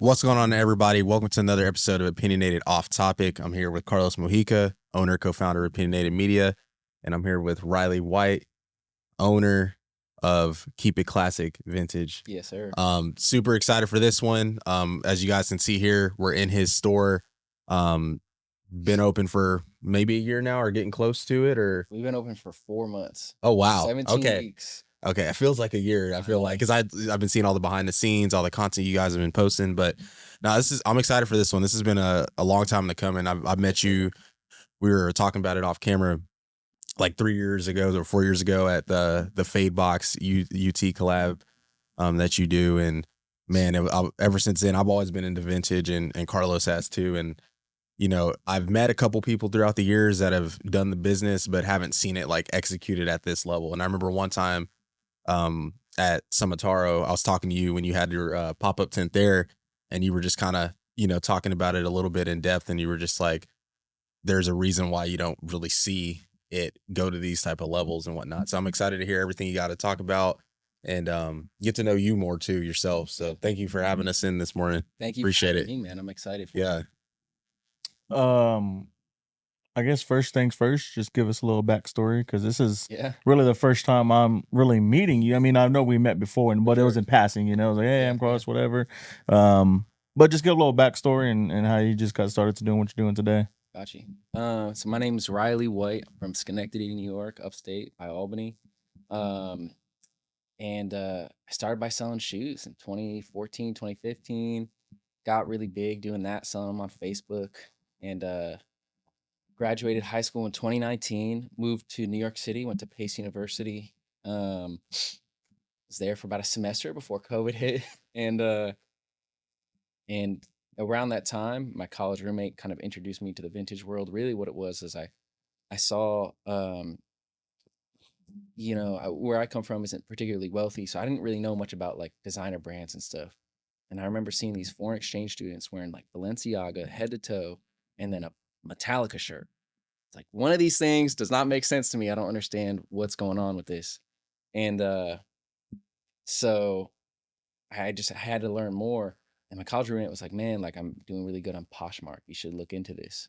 What's going on, everybody? Welcome to another episode of Opinionated Off-Topic. I'm here with Carlos Mojica, owner, co-founder of Opinionated Media, and I'm here with Riley White, owner of Keep It Classic Vintage. Yes, sir. Super excited for this one. As you guys can see here, we're in his store. Been open for maybe a year now, or getting close to it, or We've been open for 4 months. oh wow, 17 okay. weeks. Okay, it feels like a year. I feel like, because I've been seeing all the behind the scenes, all the content you guys have been posting. But no, I'm excited for this one. This has been a long time to come, and I've met you. We were talking about it off camera like 3 years ago or 4 years ago at the Fade Box UT collab that you do, and man, ever since then I've always been into vintage, and Carlos has too. And you know, I've met a couple people throughout the years that have done the business but haven't seen it like executed at this level. And I remember one time at Sumataro, I was talking to you when you had your pop-up tent there, and you were just kind of, talking about it a little bit in depth, and you were just like, there's a reason why you don't really see it go to these type of levels and whatnot. So I'm excited to hear everything you got to talk about and get to know you more too yourself. So thank you for having us in this morning. Thank you. Appreciate for it. me, man. I'm excited for Yeah. I guess first things first, just give us a little backstory, because this is Yeah. really the first time I'm really meeting you. I mean, I know we met before, but sure. it was in passing, it was like, hey, Yeah, I'm Carlos, whatever. But just give a little backstory and how you just got started to doing what you're doing today. Got you. So my name's Riley White. I'm from Schenectady, New York, upstate by Albany. And I started by selling shoes in 2014, 2015. Got really big doing that, selling them on Facebook. And graduated high school in 2019. Moved to New York City. Went to Pace University. Was there for about a semester before COVID hit. And around that time, my college roommate kind of introduced me to the vintage world. Really, what it was is I saw, where I come from isn't particularly wealthy, so I didn't really know much about like designer brands and stuff. And I remember seeing these foreign exchange students wearing like Balenciaga head to toe, and then a Metallica shirt. It's like, one of these things does not make sense to me. I don't understand what's going on with this. And so I had to learn more. And my college roommate was like, man, like, I'm doing really good on Poshmark. You should look into this.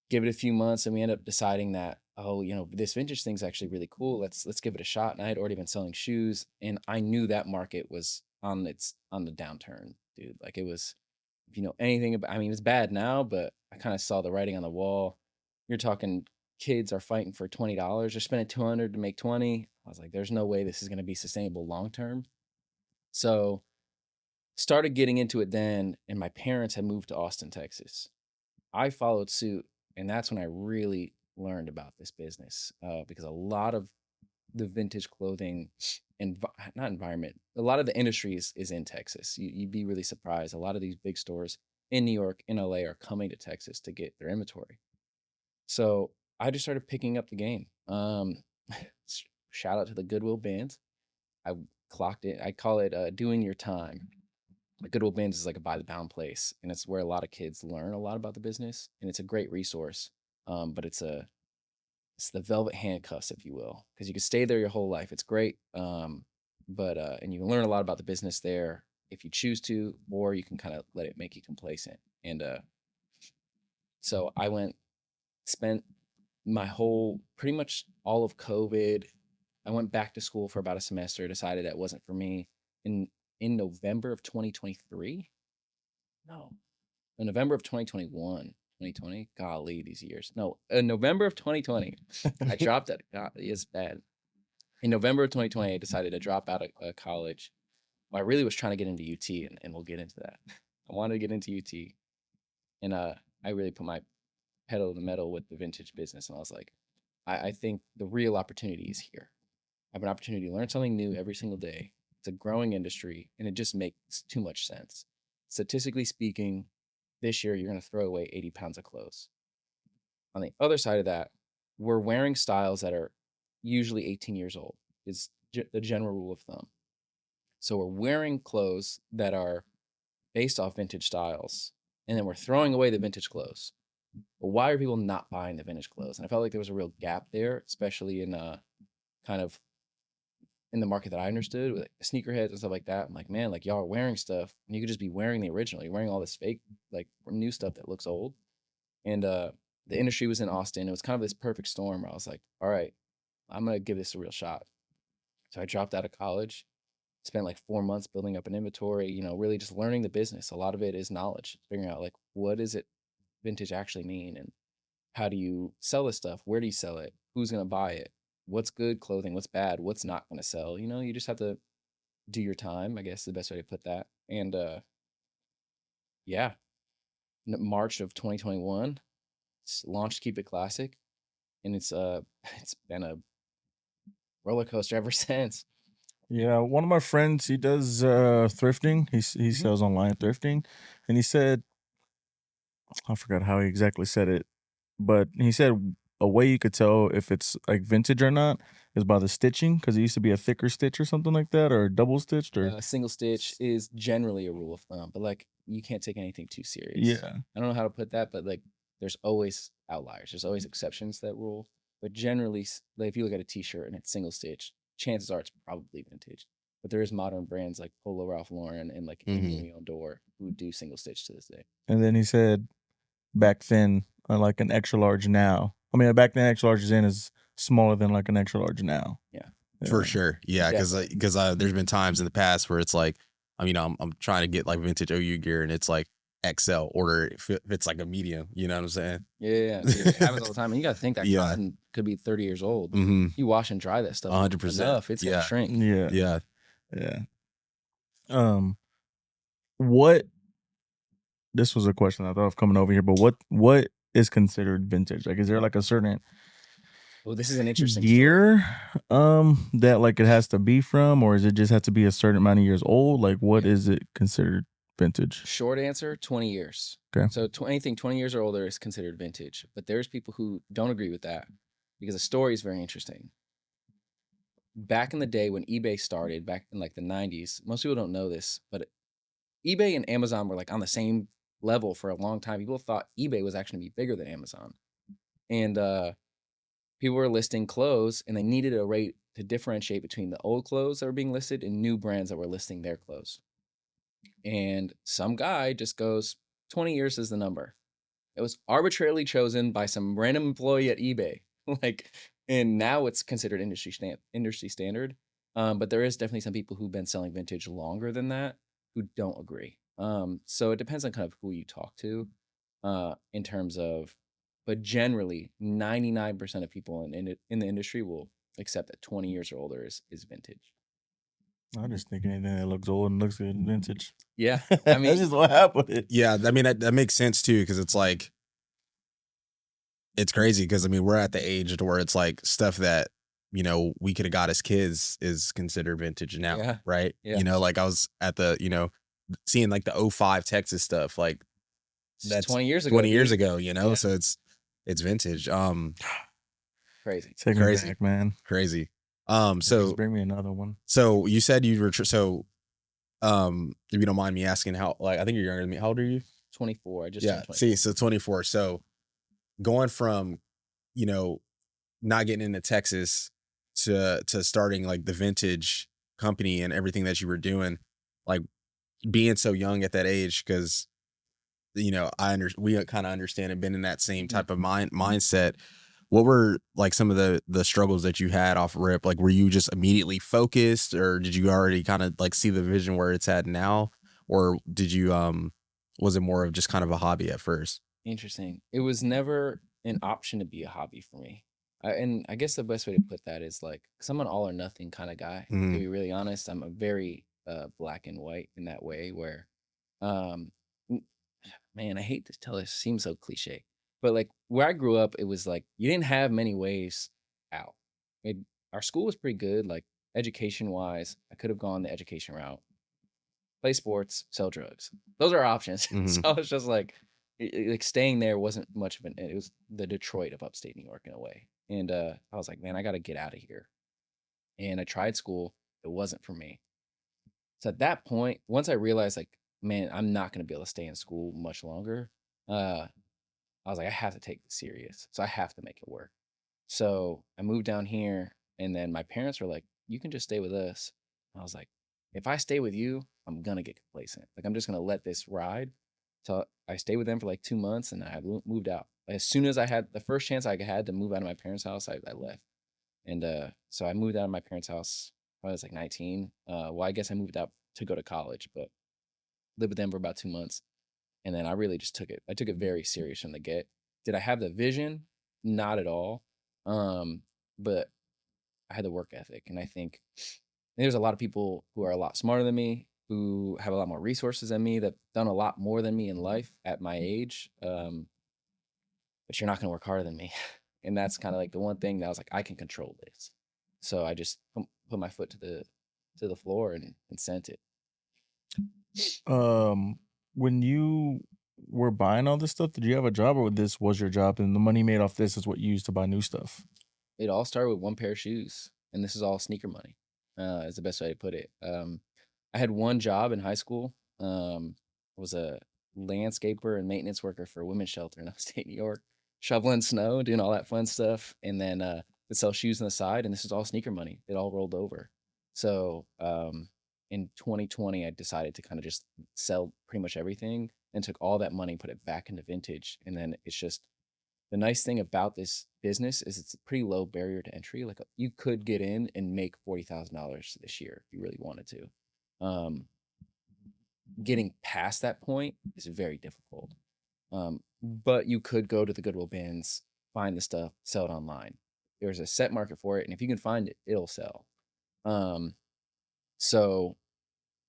Give it a few months, and we end up deciding that, this vintage thing's actually really cool. Let's give it a shot. And I had already been selling shoes, and I knew that market was on the downturn, dude. Like, it was, if you know anything about, I mean, it's bad now, but I kind of saw the writing on the wall. You're talking kids are fighting for $20. They're spending $200 to make 20. I was like, there's no way this is going to be sustainable long term. So started getting into it then, and my parents had moved to Austin, Texas. I followed suit, and that's when I really learned about this business, because a lot of the vintage clothing and not environment, a lot of the industry is in Texas. You'd be really surprised. A lot of these big stores in New York, in LA, are coming to Texas to get their inventory. So I just started picking up the game. Shout out to the Goodwill Bands. I clocked it. I call it doing your time. The Goodwill Bands is like a by the pound place, and it's where a lot of kids learn a lot about the business, and it's a great resource. But it's the velvet handcuffs, if you will, because you can stay there your whole life. It's great. But and you can learn a lot about the business there if you choose to, or you can kind of let it make you complacent. And so I spent my pretty much all of COVID. I went back to school for about a semester, decided that wasn't for me. In November of 2023, no, in November of 2021, 2020, golly, these years. No, in November of 2020, I dropped out. God, it's bad. In November of 2020, I decided to drop out of college. Well, I really was trying to get into UT, and we'll get into that. I wanted to get into UT, and I really put my pedal to the metal with the vintage business, and I was like, I think the real opportunity is here. I have an opportunity to learn something new every single day. It's a growing industry, and it just makes too much sense. Statistically speaking, this year you're going to throw away 80 pounds of clothes. On the other side of that, we're wearing styles that are usually 18 years old, is the general rule of thumb. So we're wearing clothes that are based off vintage styles, and then we're throwing away the vintage clothes. But why are people not buying the vintage clothes? And I felt like there was a real gap there, especially in kind of in the market that I understood with like, sneakerheads and stuff like that. I'm like, man, like y'all are wearing stuff and you could just be wearing the original. You're wearing all this fake, like new stuff that looks old. And the industry was in Austin. It was kind of this perfect storm where I was like, all right, I'm gonna give this a real shot. So I dropped out of college, spent like 4 months building up an inventory, really just learning the business. A lot of it is knowledge, figuring out like what does it vintage actually mean and how do you sell this stuff? Where do you sell it? Who's gonna buy it? What's good clothing? What's bad? What's not gonna sell? You just have to do your time, I guess is the best way to put that. And yeah, March of 2021, launched Keep It Classic, and it's it's been a roller coaster ever since. Yeah, one of my friends, he does thrifting. He sells online thrifting, and he said, I forgot how he exactly said it, but he said a way you could tell if it's like vintage or not is by the stitching, because it used to be a thicker stitch or something like that, or double stitched, or Single stitch is generally a rule of thumb, but like you can't take anything too serious. yeah, I don't know how to put that, but like there's always outliers. There's always exceptions to that rule. But generally, like, if you look at a t-shirt and it's single stitch, chances are it's probably vintage. But there is modern brands like Polo Ralph Lauren and like Emilio Door who do single stitch to this day. And then he said back then, like an extra large now. I mean, back then extra large is smaller than like an extra large now. Yeah. For sure. Yeah, because Definitely. there's been times in the past where it's like, I'm trying to get like vintage OU gear and it's like XL order if it's like a medium. You know what I'm saying? Yeah. It happens all the time. And you got to think that Yeah. cotton could be 30 years old. Mm-hmm. You wash and dry that stuff 100%. enough, it's going to shrink. Yeah. Yeah. Yeah. What? This was a question I thought of coming over here, but what is considered vintage? Like, is there like a certain This is an interesting year that like it has to be from, or is it just have to be a certain amount of years old? Like, what is it considered vintage? Short answer, 20 years. Okay. So anything 20 years or older is considered vintage. But there's people who don't agree with that because the story is very interesting. Back in the day when eBay started, back in like the 90s, most people don't know this, but eBay and Amazon were like on the same level for a long time. People thought eBay was actually going to be bigger than Amazon. And people were listing clothes and they needed a rate to differentiate between the old clothes that were being listed and new brands that were listing their clothes. And some guy just goes, 20 years is the number. It was arbitrarily chosen by some random employee at eBay. And now it's considered industry standard. But there is definitely some people who've been selling vintage longer than that who don't agree. So it depends on kind of who you talk to in terms of, but generally 99% of people in the industry will accept that 20 years or older is vintage. I just think anything that looks old and looks good and vintage. Yeah. I mean, that's just what happened. Yeah. I mean, that makes sense too, because it's like, it's crazy because we're at the age where it's like stuff that, we could have got as kids is considered vintage now. Yeah. Right. Yeah. Like I was at the, seeing like the 05 Texas stuff, like that's 20 years ago. 20 years ago, Yeah. So it's vintage. Crazy. Take me back, man. Crazy. So So bring me another one. So you said you were if you don't mind me asking, how, like, I think you're younger than me. How old are you? 24. I just Yeah. turned 24. See, so 24. So going from, not getting into Texas to starting like the vintage company and everything that you were doing, like being so young at that age, because we kind of understand and been in that same type of mindset. What were like some of the struggles that you had off rip? Like, were you just immediately focused, or did you already kind of like see the vision where it's at now, or did you was it more of just kind of a hobby at first? Interesting. It was never an option to be a hobby for me. And I guess the best way to put that is like, because I'm an all or nothing kind of guy. Mhm. To be really honest, I'm a very black and white in that way where, man, I hate to tell it seems so cliche, but like where I grew up, it was like you didn't have many ways out. Our school was pretty good, like education wise. I could have gone the education route, play sports, sell drugs. Those are options. Mhm. So it's just like staying there wasn't much of it was the Detroit of upstate New York in a way. And I was like, man, I got to get out of here. And I tried school. It wasn't for me. So at that point, once I realized like, man, I'm not going to be able to stay in school much longer. I was like, I have to take this serious. So I have to make it work. So I moved down here, and then my parents were like, you can just stay with us. I was like, if I stay with you, I'm gonna get complacent. Like I'm just gonna let this ride. So I stayed with them for like 2 months, and I moved out. As soon as I had the first chance I had to move out of my parents' house, I left. And so I moved out of my parents' house when I was like 19. Well, I guess I moved out to go to college, but lived with them for about 2 months. And then I really just took it. I took it very serious from the get. Did I have the vision? Not at all. But I had the work ethic. And I think there's a lot of people who are a lot smarter than me, who have a lot more resources than me, that done a lot more than me in life at my age. But you're not going to work harder than me. And that's kind of like the one thing that I was like, I can control this. So I just put my foot to the floor and sent it. When you were buying all this stuff, did you have a job, or this was your job, and the money made off this is what you used to buy new stuff? It all started with one pair of shoes, and this is all sneaker money. Is the best way to put it. I had one job in high school. Was a landscaper and maintenance worker for a women's shelter in upstate New York, shoveling snow, doing all that fun stuff, and then would sell shoes on the side. And this is all sneaker money. It all rolled over. So in 2020, I decided to kind of just sell pretty much everything and took all that money, put it back into vintage, and then it's just the nice thing about this business is it's a pretty low barrier to entry. Like you could get in and make $40,000 this year if you really wanted to. Getting past that point is very difficult. But you could go to the Goodwill bins, find the stuff, sell it online. There's a set market for it, and if you can find it, it'll sell. So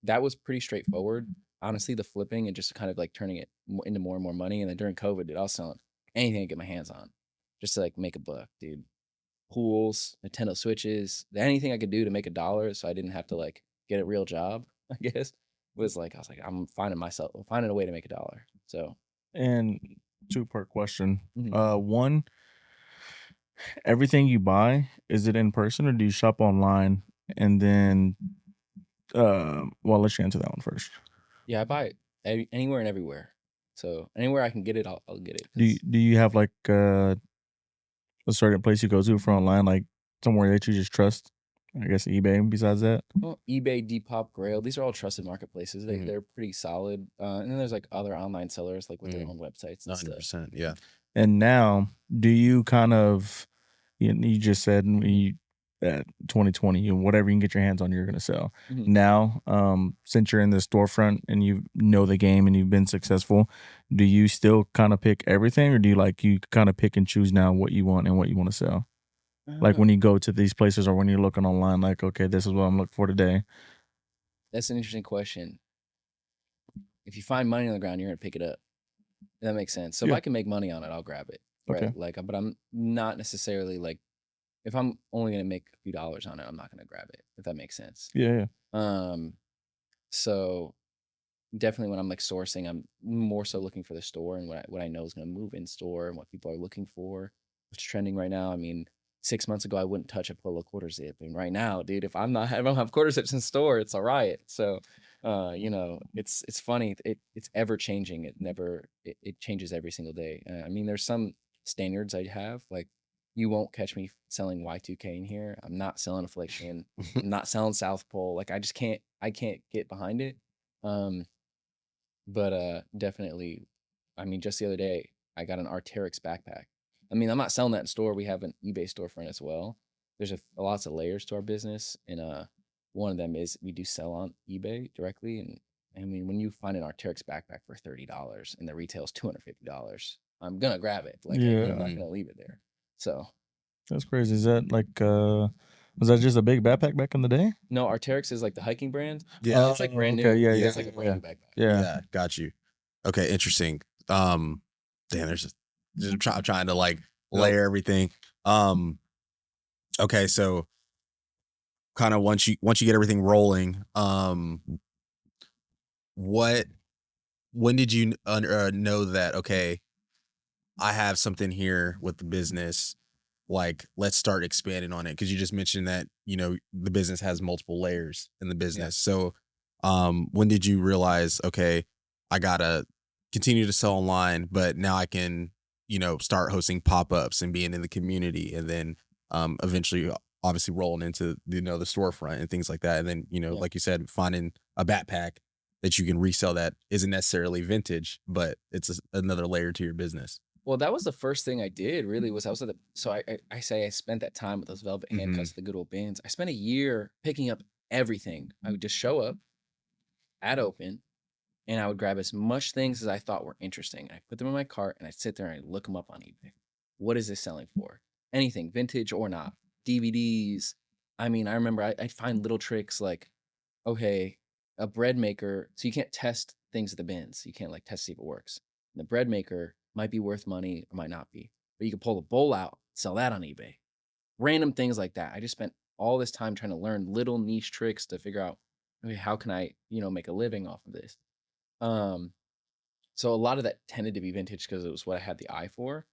that was pretty straightforward. Honestly, the flipping and just kind of like turning it into more and more money. And then during COVID, dude, I was selling anything I get my hands on just to like make a buck, dude. Pools, Nintendo Switches, anything I could do to make $1 so I didn't have to like get a real job, I guess, was like, I was like, I'm finding a way to make $1. So, And two-part question. Mhm. One, everything you buy, is it in person or do you shop online? And then, well, I'll let you answer that one first. Yeah, I buy it anywhere and everywhere. So anywhere I can get it, I'll get it. Do you have like a certain place you go to for online, like somewhere that you just trust? I guess eBay. Besides that, Well, eBay, Depop, Grail, these are all trusted marketplaces. They're pretty solid. And then there's like other online sellers like with their own websites and stuff. 100%. Yeah. and now, do you kind of, you just said that 2020, whatever you can get your hands on, you're gonna sell. Mhm. Now, since you're in the storefront and you know the game and you've been successful, do you still kind of pick everything, or do you kind of pick and choose now what you want and what you want to sell? Like when you go to these places or when you're looking online, like, okay, this is what I'm looking for today. That's an interesting question. If you find money on the ground, you're gonna pick it up. That makes sense. So if Yeah. I can make money on it, I'll grab it. Right. Okay. Like, but I'm not necessarily like, if I'm only gonna make a few dollars on it, I'm not gonna grab it. If that makes sense. Yeah. So definitely when I'm like sourcing, I'm more so looking for the store and what I know is gonna move in store and what people are looking for, what's trending right now. I mean, 6 months ago I wouldn't touch a polo quarter zip, and right now, dude, if I don't have quarter zips in store, it's a riot. So, it's funny. It's ever changing. It changes every single day. I mean, there's some standards I have, like you won't catch me selling Y2K in here. I'm not selling Affliction. I'm not selling South Pole. Like I can't get behind it. But definitely, I mean, just the other day I got an Arc'teryx backpack. I mean, I'm not selling that in store. We have an eBay storefront as well. There's lots of layers to our business, and one of them is we do sell on eBay directly. And I mean, when you find an Arc'teryx backpack for $30 and the retail is $250, I'm gonna grab it. Like, Yeah. I'm not gonna leave it there. So That's crazy. Is that like was that just a big backpack back in the day? no, Arc'teryx is like the hiking brand. Yeah. It's like brand Okay, new. yeah, It's yeah, like a brand new backpack. Yeah. Got you. Okay, interesting. Damn, there's just I'm trying to like layer everything. Okay, so kind of once you get everything rolling, when did you know that, okay, I have something here with the business, like let's start expanding on it? Because you just mentioned that the business has multiple layers in the business. So when did you realize, okay, I gotta continue to sell online, but now I can start hosting pop-ups and being in the community, and then eventually obviously rolling into, the storefront and things like that. And then, Yeah. like you said, finding a backpack that you can resell that isn't necessarily vintage, but it's another layer to your business. Well, that was the first thing I did. Really, was I was at the so I say I spent that time with those velvet handcuffs at the good old bins. I spent a year picking up everything. I would just show up at Open, and I would grab as much things as I thought were interesting. I put them in my cart, and I'd sit there and I'd look them up on eBay. What is this selling for? Anything, vintage or not. DVDs. I mean, I remember I'd find little tricks like, okay, a bread maker. So you can't test things at the bins. You can't like test to see if it works. And the bread maker might be worth money or might not be. But you can pull a bowl out, sell that on eBay. Random things like that. I just spent all this time trying to learn little niche tricks to figure out, okay, how can I, make a living off of this? So a lot of that tended to be vintage because it was what I had the eye for.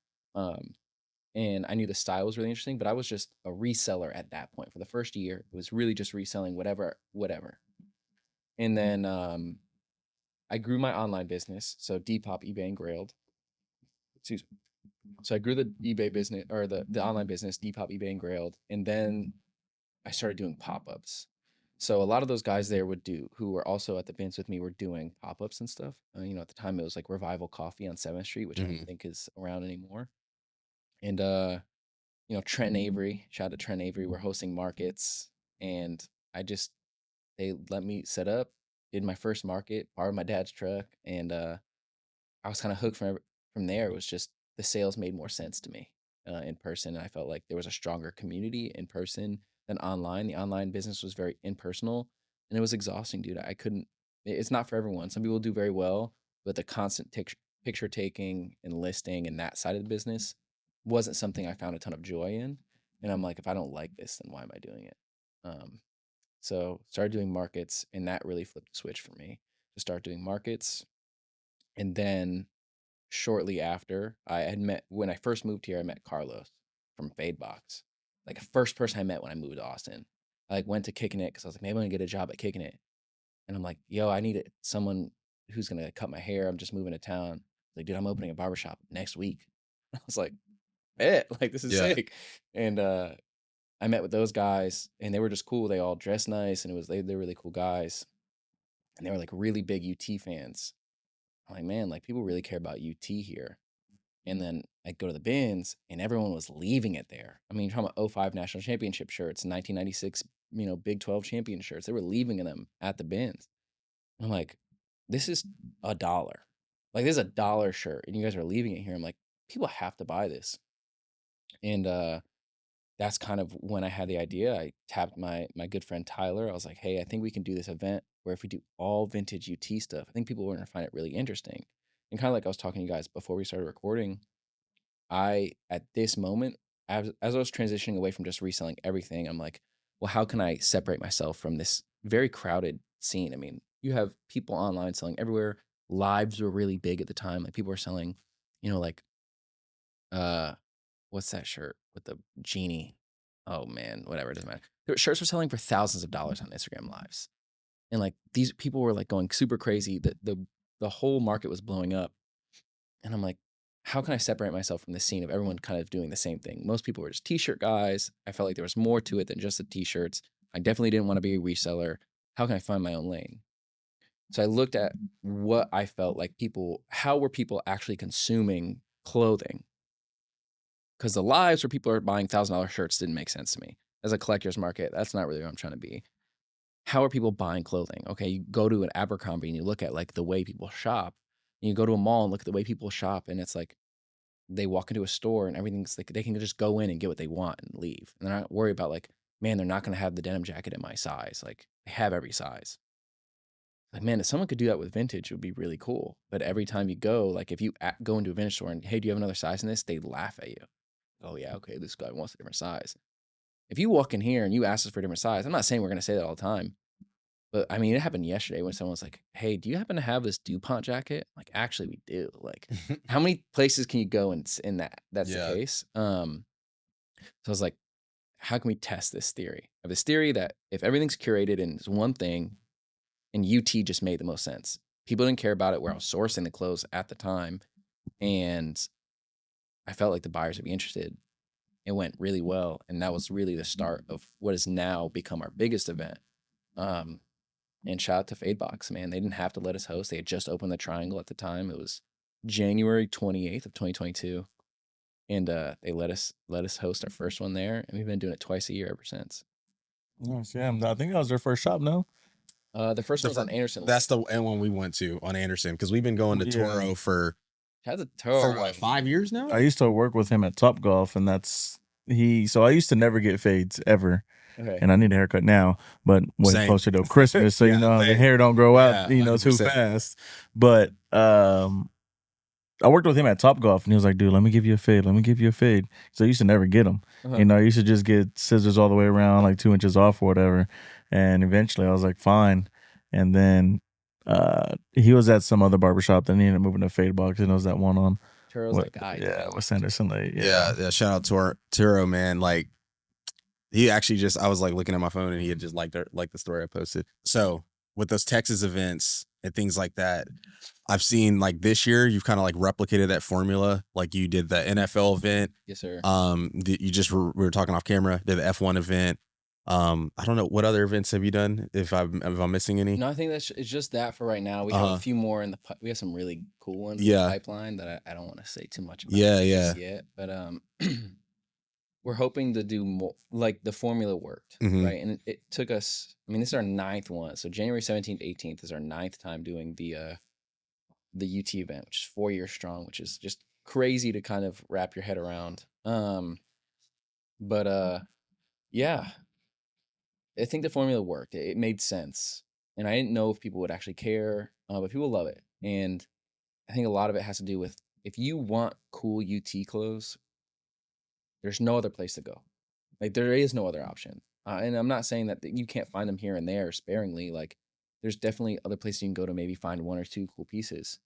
And I knew the style was really interesting, but I was just a reseller at that point. For the first year, it was really just reselling whatever. And then I grew my online business. So Depop, eBay, and Grailed. Excuse me. So I grew the eBay business, or the online business, Depop, eBay, and Grailed. And then I started doing pop-ups. So a lot of those guys there who were also at the bins with me, were doing pop-ups and stuff. At the time it was like Revival Coffee on 7th Street, which I don't think is around anymore. And Trent Avery, shout out to Trent Avery, we're hosting markets, and they let me set up, did my first market, borrowed my dad's truck, and I was kind of hooked from there. It was just the sales made more sense to me in person, and I felt like there was a stronger community in person than online. The online business was very impersonal, and it was exhausting, dude. I couldn't. It's not for everyone. Some people do very well, but the constant picture taking and listing and that side of the business wasn't something I found a ton of joy in. And I'm like, if I don't like this, then why am I doing it? So started doing markets, and that really flipped the switch for me to start doing markets. And then shortly after, when I first moved here, I met Carlos from Fadebox. Like the first person I met when I moved to Austin. I went to Kicking It because I was like, maybe I'm gonna get a job at Kicking It. And I'm like, yo, I need someone who's gonna cut my hair. I'm just moving to town. Like, dude, I'm opening a barbershop next week. I was like, this is sick. And I met with those guys, and they were just cool. They all dressed nice, and they're really cool guys. And they were like really big UT fans. I'm like, man, like people really care about UT here. And then I go to the bins, and everyone was leaving it there. I mean, you're talking about 05 national championship shirts, 1996, Big 12 champion shirts. They were leaving them at the bins. I'm like, this is $1. Like, this is $1 shirt, and you guys are leaving it here. I'm like, people have to buy this. And that's kind of when I had the idea. I tapped my good friend Tyler. I was like, hey, I think we can do this event where if we do all vintage UT stuff, I think people are going to find it really interesting. And kind of like I was talking to you guys before we started recording, at this moment, as I was transitioning away from just reselling everything, I'm like, well, how can I separate myself from this very crowded scene? I mean, you have people online selling everywhere. Lives were really big at the time. Like people were selling, what's that shirt with the genie? Oh man, whatever, it doesn't matter. Shirts were selling for thousands of dollars on Instagram Lives. And like these people were like going super crazy. The whole market was blowing up. And I'm like, how can I separate myself from the scene of everyone kind of doing the same thing? Most people were just t-shirt guys. I felt like there was more to it than just the t-shirts. I definitely didn't want to be a reseller. How can I find my own lane? So I looked at what I felt like how were people actually consuming clothing? Because the lives where people are buying $1,000 shirts didn't make sense to me. As a collector's market, that's not really what I'm trying to be. How are people buying clothing? Okay, you go to an Abercrombie and you look at like the way people shop. And you go to a mall and look at the way people shop, and it's like they walk into a store and everything's like they can just go in and get what they want and leave. And they're not worried about like, man, they're not going to have the denim jacket in my size. Like they have every size. Like, man, if someone could do that with vintage, it would be really cool. But every time you go, like if you go into a vintage store and, hey, do you have another size in this? They laugh at you. Oh yeah, okay, this guy wants a different size. If you walk in here and you ask us for a different size, I'm not saying we're going to say that all the time. But I mean, it happened yesterday when someone was like, hey, do you happen to have this DuPont jacket? Like, actually, we do. Like, how many places can you go in that's the case? So I was like, how can we test this theory? I have this theory that if everything's curated and it's one thing, and UT just made the most sense. People didn't care about it where I was sourcing the clothes at the time. And I felt like the buyers would be interested. it went really well. And that was really the start of what has now become our biggest event. And shout out to Fadebox, man. They didn't have to let us host. They had just opened the Triangle at the time. It was January 28th of 2022. And they let us host our first one there. And we've been doing it twice a year ever since. Nice, yeah. I think that was their first shop, no? The first one's on Anderson. That's the one we went to on Anderson, because we've been going to Toro for what, 5 years now? I used to work with him at Top Golf, and so I used to never get fades ever. Okay. And I need a haircut now, but way closer to Christmas, so the hair don't grow out, too 100%. fast. But I worked with him at Top Golf, and he was like, "Dude, let me give you a fade. Let me give you a fade." So I used to never get them. I used to just get scissors all the way around, like 2 inches off or whatever. And eventually, I was like, "Fine." And then he was at some other barbershop. Then he ended up moving to Fadebox, and it was that one on. Turo's like, with Sanderson Lake. Yeah. Shout out to Turo, man. Like, he actually I was like looking at my phone, and he had just liked the story I posted. So with those Texas events and things like that, I've seen like this year you've kind of like replicated that formula. Like you did the NFL event. Yes, sir. We were talking off camera. Did the F1 event. I don't know, what other events have you done? If I'm missing any. No, I think it's just that for right now. We have a few more we have some really cool ones in the pipeline that I don't want to say too much about yet. But we're hoping to do more. Like the formula worked, right? And it took us. I mean, this is our 9th one. So January 17th, 18th is our 9th time doing the UT event, which is 4 years strong, which is just crazy to kind of wrap your head around. Yeah, I think the formula worked. It made sense. And I didn't know if people would actually care, but people love it. And I think a lot of it has to do with, if you want cool UT clothes, there's no other place to go. Like, there is no other option. And I'm not saying that you can't find them here and there sparingly. Like, there's definitely other places you can go to maybe find 1 or 2 cool pieces.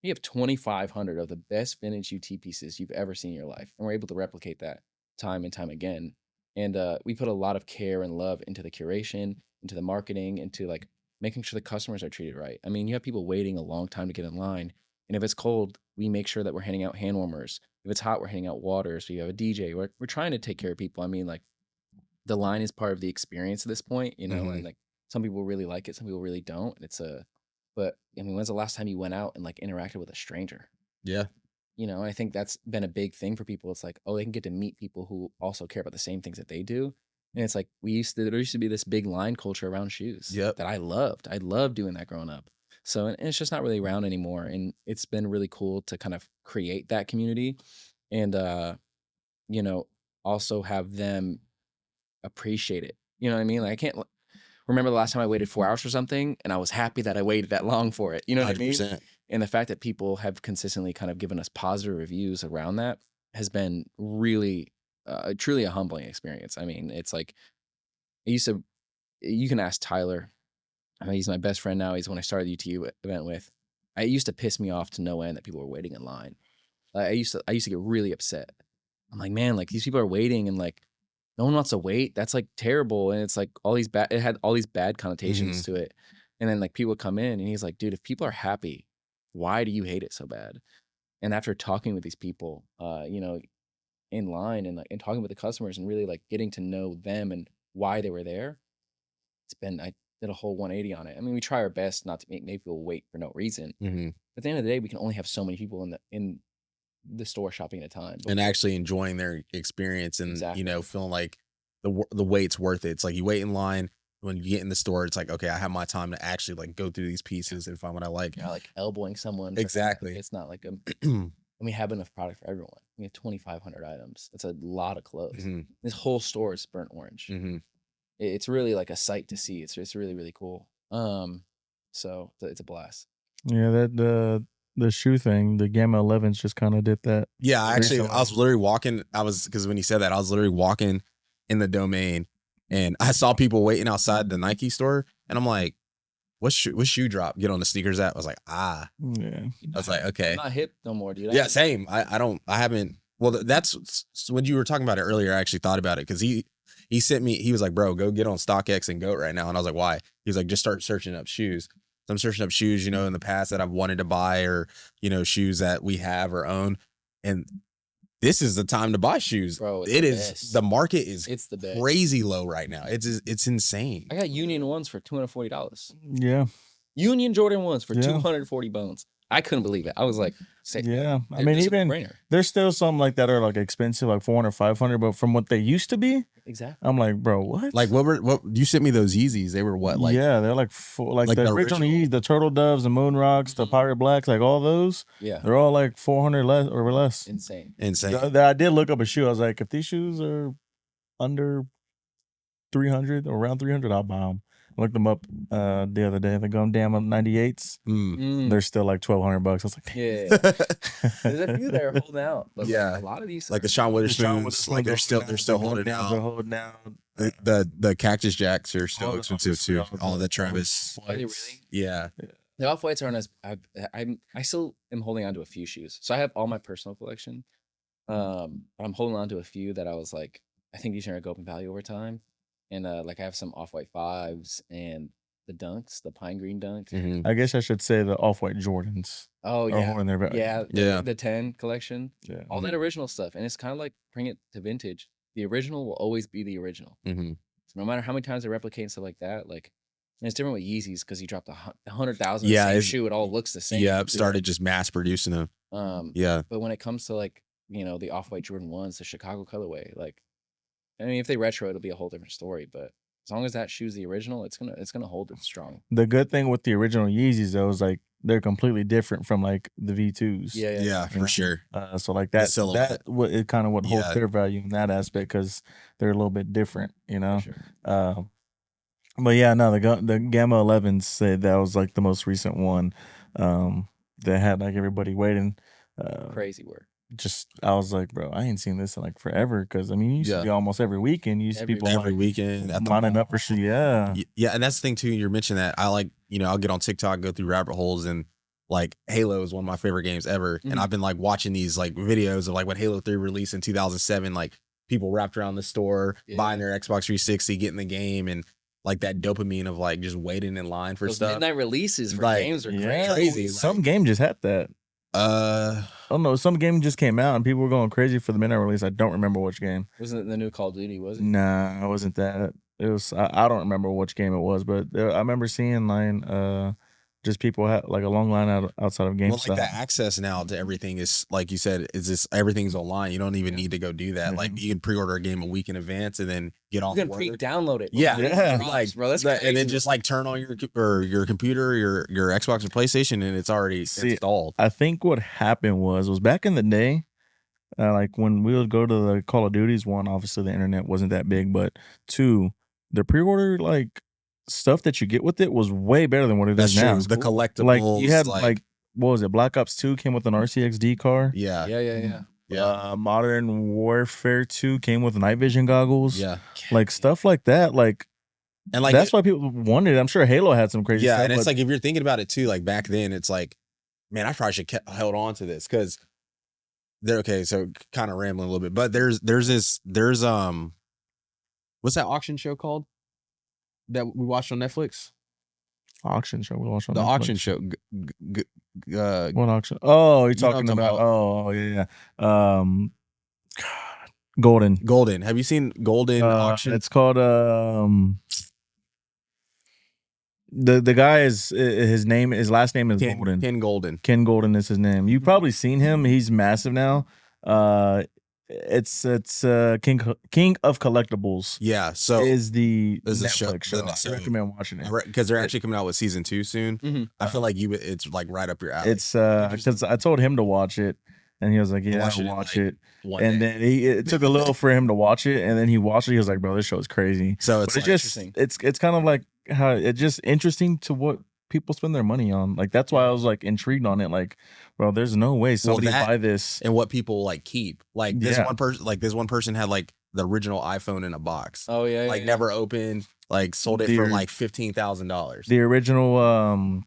You have 2,500 of the best vintage UT pieces you've ever seen in your life. And we're able to replicate that time and time again. And we put a lot of care and love into the curation, into the marketing, into like making sure the customers are treated right. I mean, you have people waiting a long time to get in line. And if it's cold, we make sure that we're handing out hand warmers. If it's hot, we're handing out water. So you have a DJ. We're trying to take care of people. I mean, like, the line is part of the experience at this point, and like some people really like it, some people really don't. But I mean, when's the last time you went out and like interacted with a stranger? Yeah. And I think that's been a big thing for people. It's like, oh, they can get to meet people who also care about the same things that they do. And it's like, there used to be this big line culture around shoes that I loved. I loved doing that growing up. So, and it's just not really around anymore. And it's been really cool to kind of create that community and, also have them appreciate it. You know what I mean? Like, I can't remember the last time I waited 4 hours for something and I was happy that I waited that long for it. You know what 100%. I mean? And the fact that people have consistently kind of given us positive reviews around that has been really, truly a humbling experience. I mean, it's like, you can ask Tyler. I mean, he's my best friend now. He's the one I started the UTU event with. It used to piss me off to no end that people were waiting in line. I used to get really upset. I'm like, man, like, these people are waiting and like, no one wants to wait. That's like terrible. And it's like it had all these bad connotations to it. And then like people come in and he's like, dude, if people are happy, why do you hate it so bad? And after talking with these people, in line and talking with the customers and really like getting to know them and why they were there, I did a whole 180 on it. I mean, we try our best not to make people wait for no reason. But at the end of the day, we can only have so many people in the store shopping at a time, and actually enjoying their experience and feeling like the wait's worth it. It's like you wait in line, when you get in the store, it's like, okay, I have my time to actually like go through these pieces and find what I like. Yeah, like elbowing someone. Exactly. It's not like and we have enough product for everyone. We have 2,500 items. That's a lot of clothes. This whole store is burnt orange. It's really like a sight to see. It's really, really cool. So it's a blast. Yeah, that the shoe thing, the Gamma 11s just kind of did that. Yeah, I was literally walking. Because when he said that, I was literally walking in the domain and I saw people waiting outside the Nike store. And I'm like, what shoe drop? Get on the sneakers app. I was like, yeah. I was like, okay. I'm not hip no more, dude. Yeah, same. I haven't. Well, that's when you were talking about it earlier. I actually thought about it because he sent me, he was like, bro, go get on StockX and GOAT right now. And I was like, why? He was like, just start searching up shoes. So I'm searching up shoes, in the past that I've wanted to buy or, shoes that we have or own. And this is the time to buy shoes. Bro, it's It the is. best. The market is It's the best. crazy low right now. It's insane. I got Union ones for $240. Yeah. Union Jordan ones for Yeah. 240 bones. I couldn't believe it. I was like, yeah. I mean, it's a even no-brainer. there's still some like that are like expensive, like 400, 500, but from what they used to be, Exactly. I'm like, bro, what? Like what you sent me those Yeezys? They were what? Like yeah, they're like like the original Yeezys, the Turtle Doves, the Moon Rocks, the Pirate Blacks, like all those. Yeah. They're all like 400 less or less. Insane. I did look up a shoe. I was like, if these shoes are under 300 or around 300, I'll buy them. I looked them up the other day. They're going damn up 98s. They're still like $1,200. I was like, yeah. There's a few that are holding out. But Yeah. a lot of these like the are, Sean Witherspoons, like they're still holding out. They're holding out. The Cactus Jacks are still All expensive too. All the Travis. are they really? Yeah. The off-whites aren't as I still am holding on to a few shoes. So I have all my personal collection. I'm holding on to a few that I was like, I think these are gonna go up in value over time. And like I have some off-white 5s and the Dunks, the pine green Dunks. Mhm. I guess I should say the off-white Jordans. Oh are yeah. holding their value. Yeah, the 10 collection. Yeah. All that original stuff. And it's kind of like bring it to vintage. The original will always be the original. Mhm. So no matter how many times they replicate and stuff like that, like, and it's different with Yeezys because you dropped 100,000 Yeah, same it's- shoe, it all looks the same. Yeah, started just mass producing them. Yeah. But when it comes to like, the off-white Jordan 1s, the Chicago colorway, like, I mean, if they retro, it'll be a whole different story. But as long as that shoe's the original, it's gonna hold it strong. The good thing with the original Yeezys though is like they're completely different from like the V2s. Yeah, for sure. So like The that silhouette. it kind of what holds Yeah. their value in that aspect because they're a little bit different, For sure. But yeah, no, the Gamma 11s said that was like the most recent one. That had like everybody waiting. Crazy work. Just I was like, bro, I ain't seen this in like forever because I mean, you used to be almost every weekend. You used to people Every like, weekend at the lining up for shit. Yeah, Yeah, and that's the thing too. You mentioned that I like, I'll get on TikTok, go through rabbit holes, and like Halo is one of my favorite games ever. And I've been like watching these like videos of like when Halo 3 released in 2007, like people wrapped around the store, buying their Xbox 360, getting the game, and like that dopamine of like just waiting in line for Those stuff. midnight releases for Like, games are yeah. crazy. Some game just had that. Oh no, some game just came out and people were going crazy for the midnight release. I don't remember which game. Wasn't it the new Call of Duty? Was it? Nah, it wasn't that. It was I don't remember which game it was, but I remember seeing just people had like a long line outside of GameStop. Well, like the access now to everything is like you said, is this everything's online. You don't even need to go do that. Like you can pre-order a game a week in advance and then get off. You can work. pre-download it. Yeah, Yeah. like bro, that's that, and then crazy. just like turn on your computer, your Xbox or PlayStation, and it's already installed. I think what happened was back in the day, like when we would go to the Call of Duties, one, obviously the internet wasn't that big, but two, the pre-order like stuff that you get with it was way better than what it is now. The collectibles, Like you had like what was it? Black Ops 2 came with an RCXD car. Yeah. Modern Warfare 2 came with night vision goggles. Yeah. Like stuff like that. Like, and like that's why people wanted it. I'm sure Halo had some crazy stuff. And it's like if you're thinking about it too, like back then, it's like, man, I probably should held on to this because they're okay. So kind of rambling a little bit, but there's what's that auction show called that we watched on Netflix? Auction show we watched on the Netflix. auction show. What auction? Oh, you're talking what I'm about. Oh, yeah. Golden. Have you seen Golden auction? It's called the guy is his last name is Golden. Ken Golden. Ken Golden is his name. You've probably seen him. He's massive now. It's King of Collectibles. Yeah, so is the Netflix show. I recommend watching it because they're actually coming out with season 2 soon. I feel like it's like right up your alley. It's because I told him to watch it, and he was like, "Yeah, I'll watch it." And then it took a little for him to watch it, and then he watched it. He was like, "Bro, this show is crazy." So it's just it's kind of like how it's just interesting to what people spend their money on. Like that's why I was like intrigued on it. Like, bro, there's no way somebody buy this. And what people like keep. Like this one person had like the original iPhone in a box. Oh yeah. Like never opened, like sold it for like $15,000. The original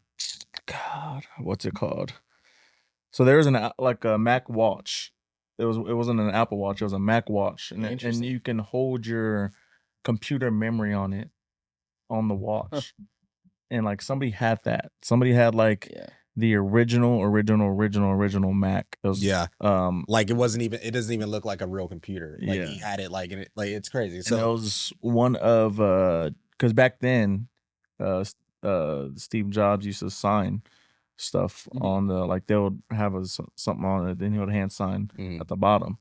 God, what's it called? So there was a Mac watch. It wasn't an Apple Watch, it was a Mac watch. And you can hold your computer memory on it on the watch. And like somebody had that. Somebody had like the original Mac. It was, Yeah. Like it doesn't even look like a real computer. Like he had it like, and it, like, it's crazy. So and it was one of, because back then, Steve Jobs used to sign stuff on the, like they would have something on it, then he would hand sign at the bottom.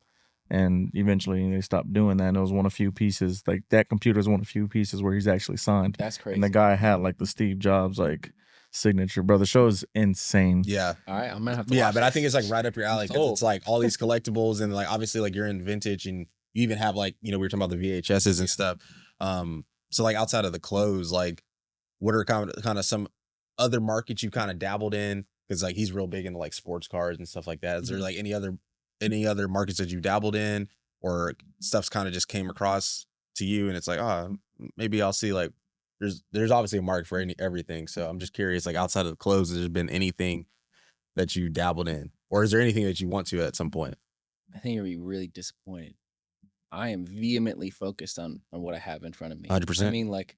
And eventually they stopped doing that. And it was one of few pieces, like that computer is one of few pieces where he's actually signed. That's crazy. And the guy had like the Steve Jobs like signature, bro. The show is insane. yeah. All right, I'm gonna have to. Yeah, watch but I this. think it's like right up your alley because it's like all these collectibles and like obviously like you're in vintage and you even have like, you know, we were talking about the VHSs and stuff. So like outside of the clothes, like what are kind of some other markets you kind of dabbled in? Because like he's real big into like sports cars and stuff like that. Is there like any other markets that you dabbled in, or stuff's kind of just came across to you and it's like, oh, maybe I'll see, like there's obviously a market for everything. So I'm just curious, like outside of the clothes, has there been anything that you dabbled in, or is there anything that you want to at some point? I think you'll be really disappointed. I am vehemently focused on what I have in front of me. 100%. I mean, like,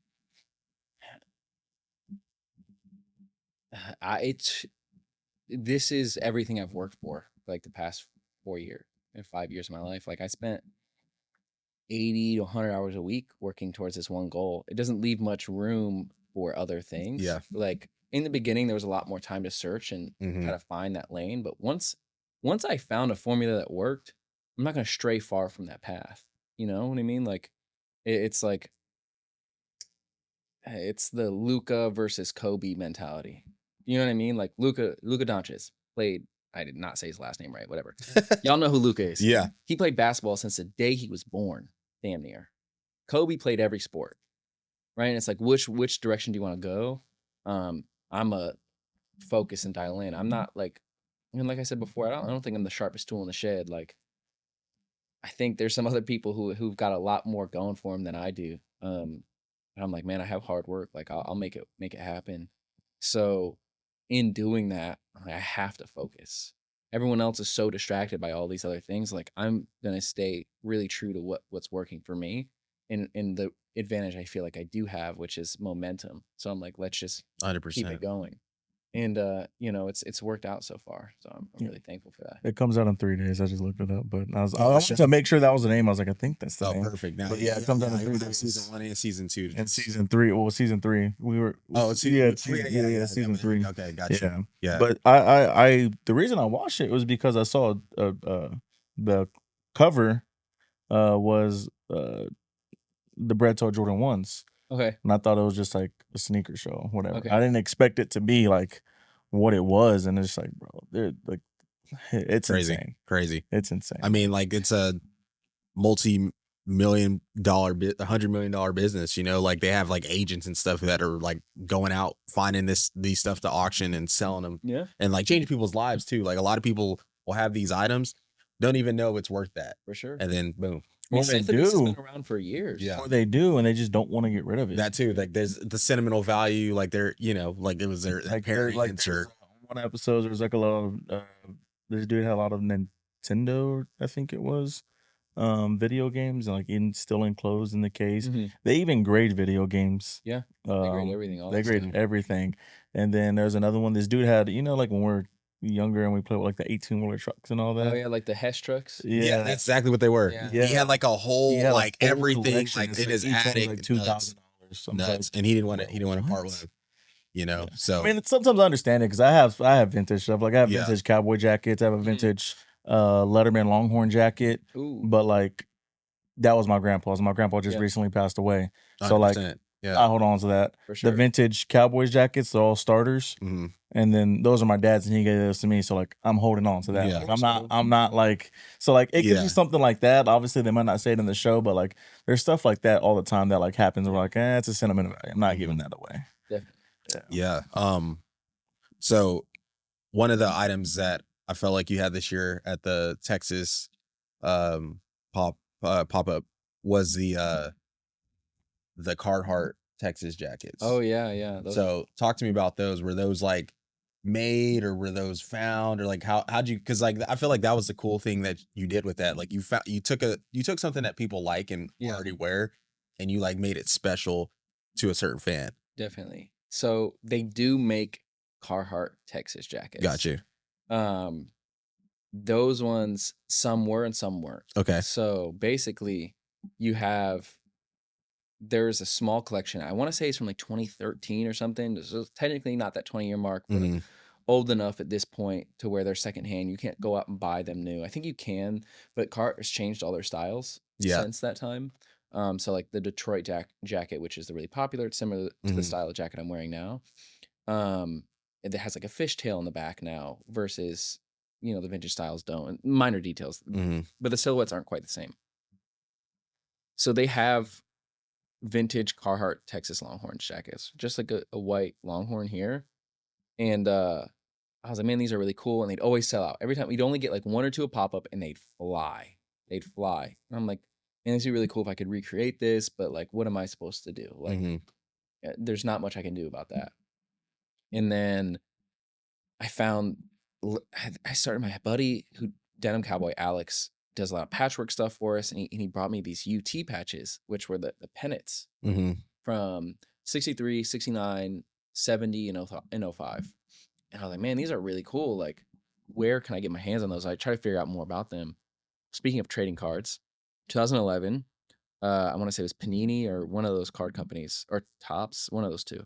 this is everything I've worked for like the past 4 years and 5 years of my life. Like I spent 80 to 100 hours a week working towards this one goal. It doesn't leave much room for other things. Yeah. Like in the beginning, there was a lot more time to search and try to find that lane. But once I found a formula that worked, I'm not going to stray far from that path. You know what I mean? Like it's like, it's the Luka versus Kobe mentality. You know what I mean? Like Luka Doncic played, I did not say his last name right, whatever. Y'all know who Luka is. Yeah. He played basketball since the day he was born, damn near. Kobe played every sport, right? And it's like, which direction do you want to go? I'm a focus and dial in. I'm not like, and like I said before, I don't think I'm the sharpest tool in the shed. Like, I think there's some other people who've got a lot more going for them than I do. And I'm like, man, I have hard work. Like I'll make it happen. So in doing that, I have to focus. Everyone else is so distracted by all these other things. Like I'm gonna stay really true to what's working for me, and the advantage I feel like I do have, which is momentum. So I'm like, let's just 100%. keep it going. And you know, it's worked out so far. So I'm really thankful for that. It comes out in 3 days. I just looked it up, but I Oh, wanted to make sure that was the name. I was like, I think that's the Oh, name. perfect. Now, But yeah, it comes out in we 3 have days. season 1 and season 2. And season 3, well, season 3, we were. Oh, it's yeah, definitely. season 3. Okay, gotcha. Yeah. But I the reason I watched it was because I saw the cover was the Bretto Jordan 1s. Okay. And I thought it was just like a sneaker show, whatever. Okay. I didn't expect it to be like what it was, and it's like, bro, they're like, it's insane. Crazy. It's insane. I mean, like it's a multi-million dollar $100 million business, you know, like they have like agents and stuff that are like going out finding these stuff to auction and selling them. Yeah. And like changing people's lives too. Like a lot of people will have these items, don't even know it's worth that. For sure. And then boom. Well, they do. It's been around for years. Yeah. Or they do, and they just don't want to get rid of it. That too. Like there's the sentimental value, like they're, you know, like it was their like parents or one episode. There was like a lot of this dude had a lot of Nintendo, I think it was, video games, and like still enclosed in the case. Mm-hmm. They even grade video games. Yeah. They grade everything. They graded everything. And then there's another one. This dude had, you know, like when we're younger and we played with like the 18-wheeler trucks and all that. Oh yeah, like the Hesh trucks. yeah, that's exactly what they were. Yeah. He had like a whole like everything like in his attic, like $2,000. nuts, and he didn't want to part with him. You know, so I mean, sometimes I understand it because I have vintage stuff. Like I have vintage cowboy jackets. I have a vintage Letterman Longhorn jacket. Ooh. But like that was my grandpa's. My grandpa just recently passed away. So like I hold on to that. For sure. The vintage Cowboys jackets, they're all starters. Mm-hmm. And then those are my dad's, and he gave those to me. So like I'm holding on to that. Yeah. Like, I'm not like, so like it could be something like that. Obviously they might not say it in the show, but like there's stuff like that all the time that like happens. We're like, it's a sentimental value. I'm not giving that away. Definitely. Yeah. So one of the items that I felt like you had this year at the Texas pop-up was the Carhartt Texas jackets. Oh yeah. So talk to me about those. Were those like made, or were those found, or like how'd you? Because like I feel like that was the cool thing that you did with that. Like you took something that people like and already wear, and you like made it special to a certain fan. Definitely. So they do make Carhartt Texas jackets. Got you. Those ones, some were and some weren't. Okay. So basically, there's a small collection. I want to say it's from like 2013 or something. This is technically not that 20-year mark, but old enough at this point to where they're secondhand. You can't go out and buy them new. I think you can, but Carhartt has changed all their styles since that time. So like the Detroit jacket, which is the really popular, it's similar to the style of jacket I'm wearing now. It has like a fishtail in the back now versus, you know, the vintage styles don't. Minor details, but the silhouettes aren't quite the same. So they have vintage Carhartt Texas Longhorns jackets, just like a white Longhorn here. And I was like, man, these are really cool. And they'd always sell out. Every time we'd only get like one or two a pop-up and they'd fly. And I'm like, man, this would be really cool if I could recreate this, but like, what am I supposed to do? Like, there's not much I can do about that. And then I started my buddy Denim Cowboy Alex does a lot of patchwork stuff for us. And he brought me these UT patches, which were the pennants from 63, 69, 70, and 05. And I was like, man, these are really cool. Like, where can I get my hands on those? I try to figure out more about them. Speaking of trading cards, 2011, I want to say it was Panini or one of those card companies, or Topps, one of those two.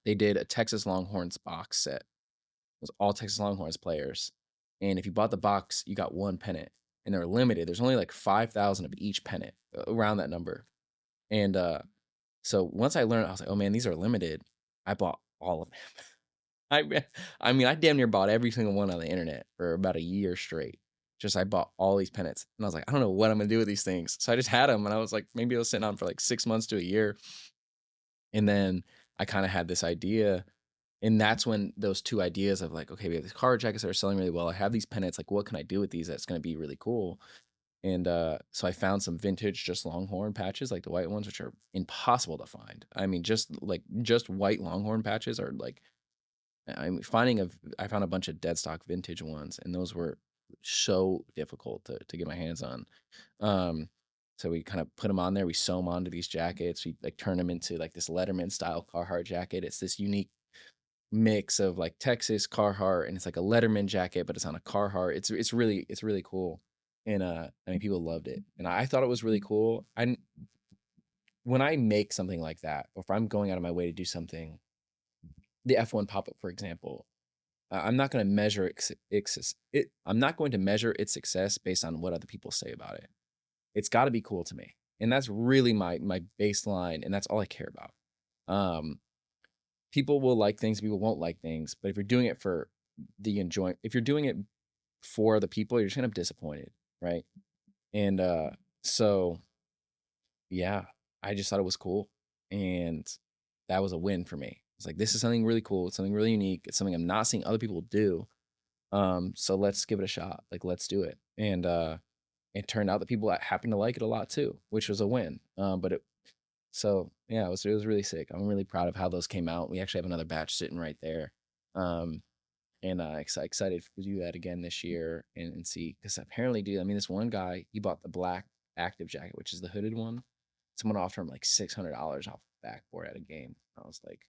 They did a Texas Longhorns box set. It was all Texas Longhorns players. And if you bought the box, you got one pennant. And they're limited. There's only like 5,000 of each pennant, around that number. And so once I learned, I was like, oh man, these are limited. I bought all of them. I mean, I damn near bought every single one on the internet for about a year straight. I bought all these pennants. And I was like, I don't know what I'm going to do with these things. So I just had them. And I was like, maybe I was sitting on them for like 6 months to a year. And then I kind of had this idea. And that's when those two ideas of like, okay, we have these card jackets that are selling really well. I have these pennants. Like, what can I do with these that's going to be really cool? And so I found some vintage, just Longhorn patches, like the white ones, which are impossible to find. I mean, just white Longhorn patches are like, I found a bunch of dead stock vintage ones, and those were so difficult to get my hands on. So we kind of put them on there. We sew them onto these jackets. We like turn them into like this Letterman style Carhartt jacket. It's this unique mix of like Texas Carhartt, and it's like a Letterman jacket, but it's on a Carhartt. It's really cool. And I mean, people loved it, and I thought it was really cool. When I make something like that, or if I'm going out of my way to do something, the F1 pop-up, for example, I'm not going to measure I'm not going to measure its success based on what other people say about it. It's got to be cool to me, and that's really my baseline, and that's all I care about. People will like things, people won't like things, but if you're doing it for the enjoyment, if you're doing it for the people, you're just gonna be disappointed, right? And so yeah, I just thought it was cool, and that was a win for me. It's like, this is something really cool, it's something really unique, it's something I'm not seeing other people do. So let's give it a shot. Like, let's do it. And it turned out that people happened to like it a lot too, which was a win. So yeah, it was really sick. I'm really proud of how those came out. We actually have another batch sitting right there. And excited to do that again this year and see, because apparently, dude, I mean, this one guy, he bought the black active jacket, which is the hooded one. Someone offered him like $600 off the back for it at a game. I was like,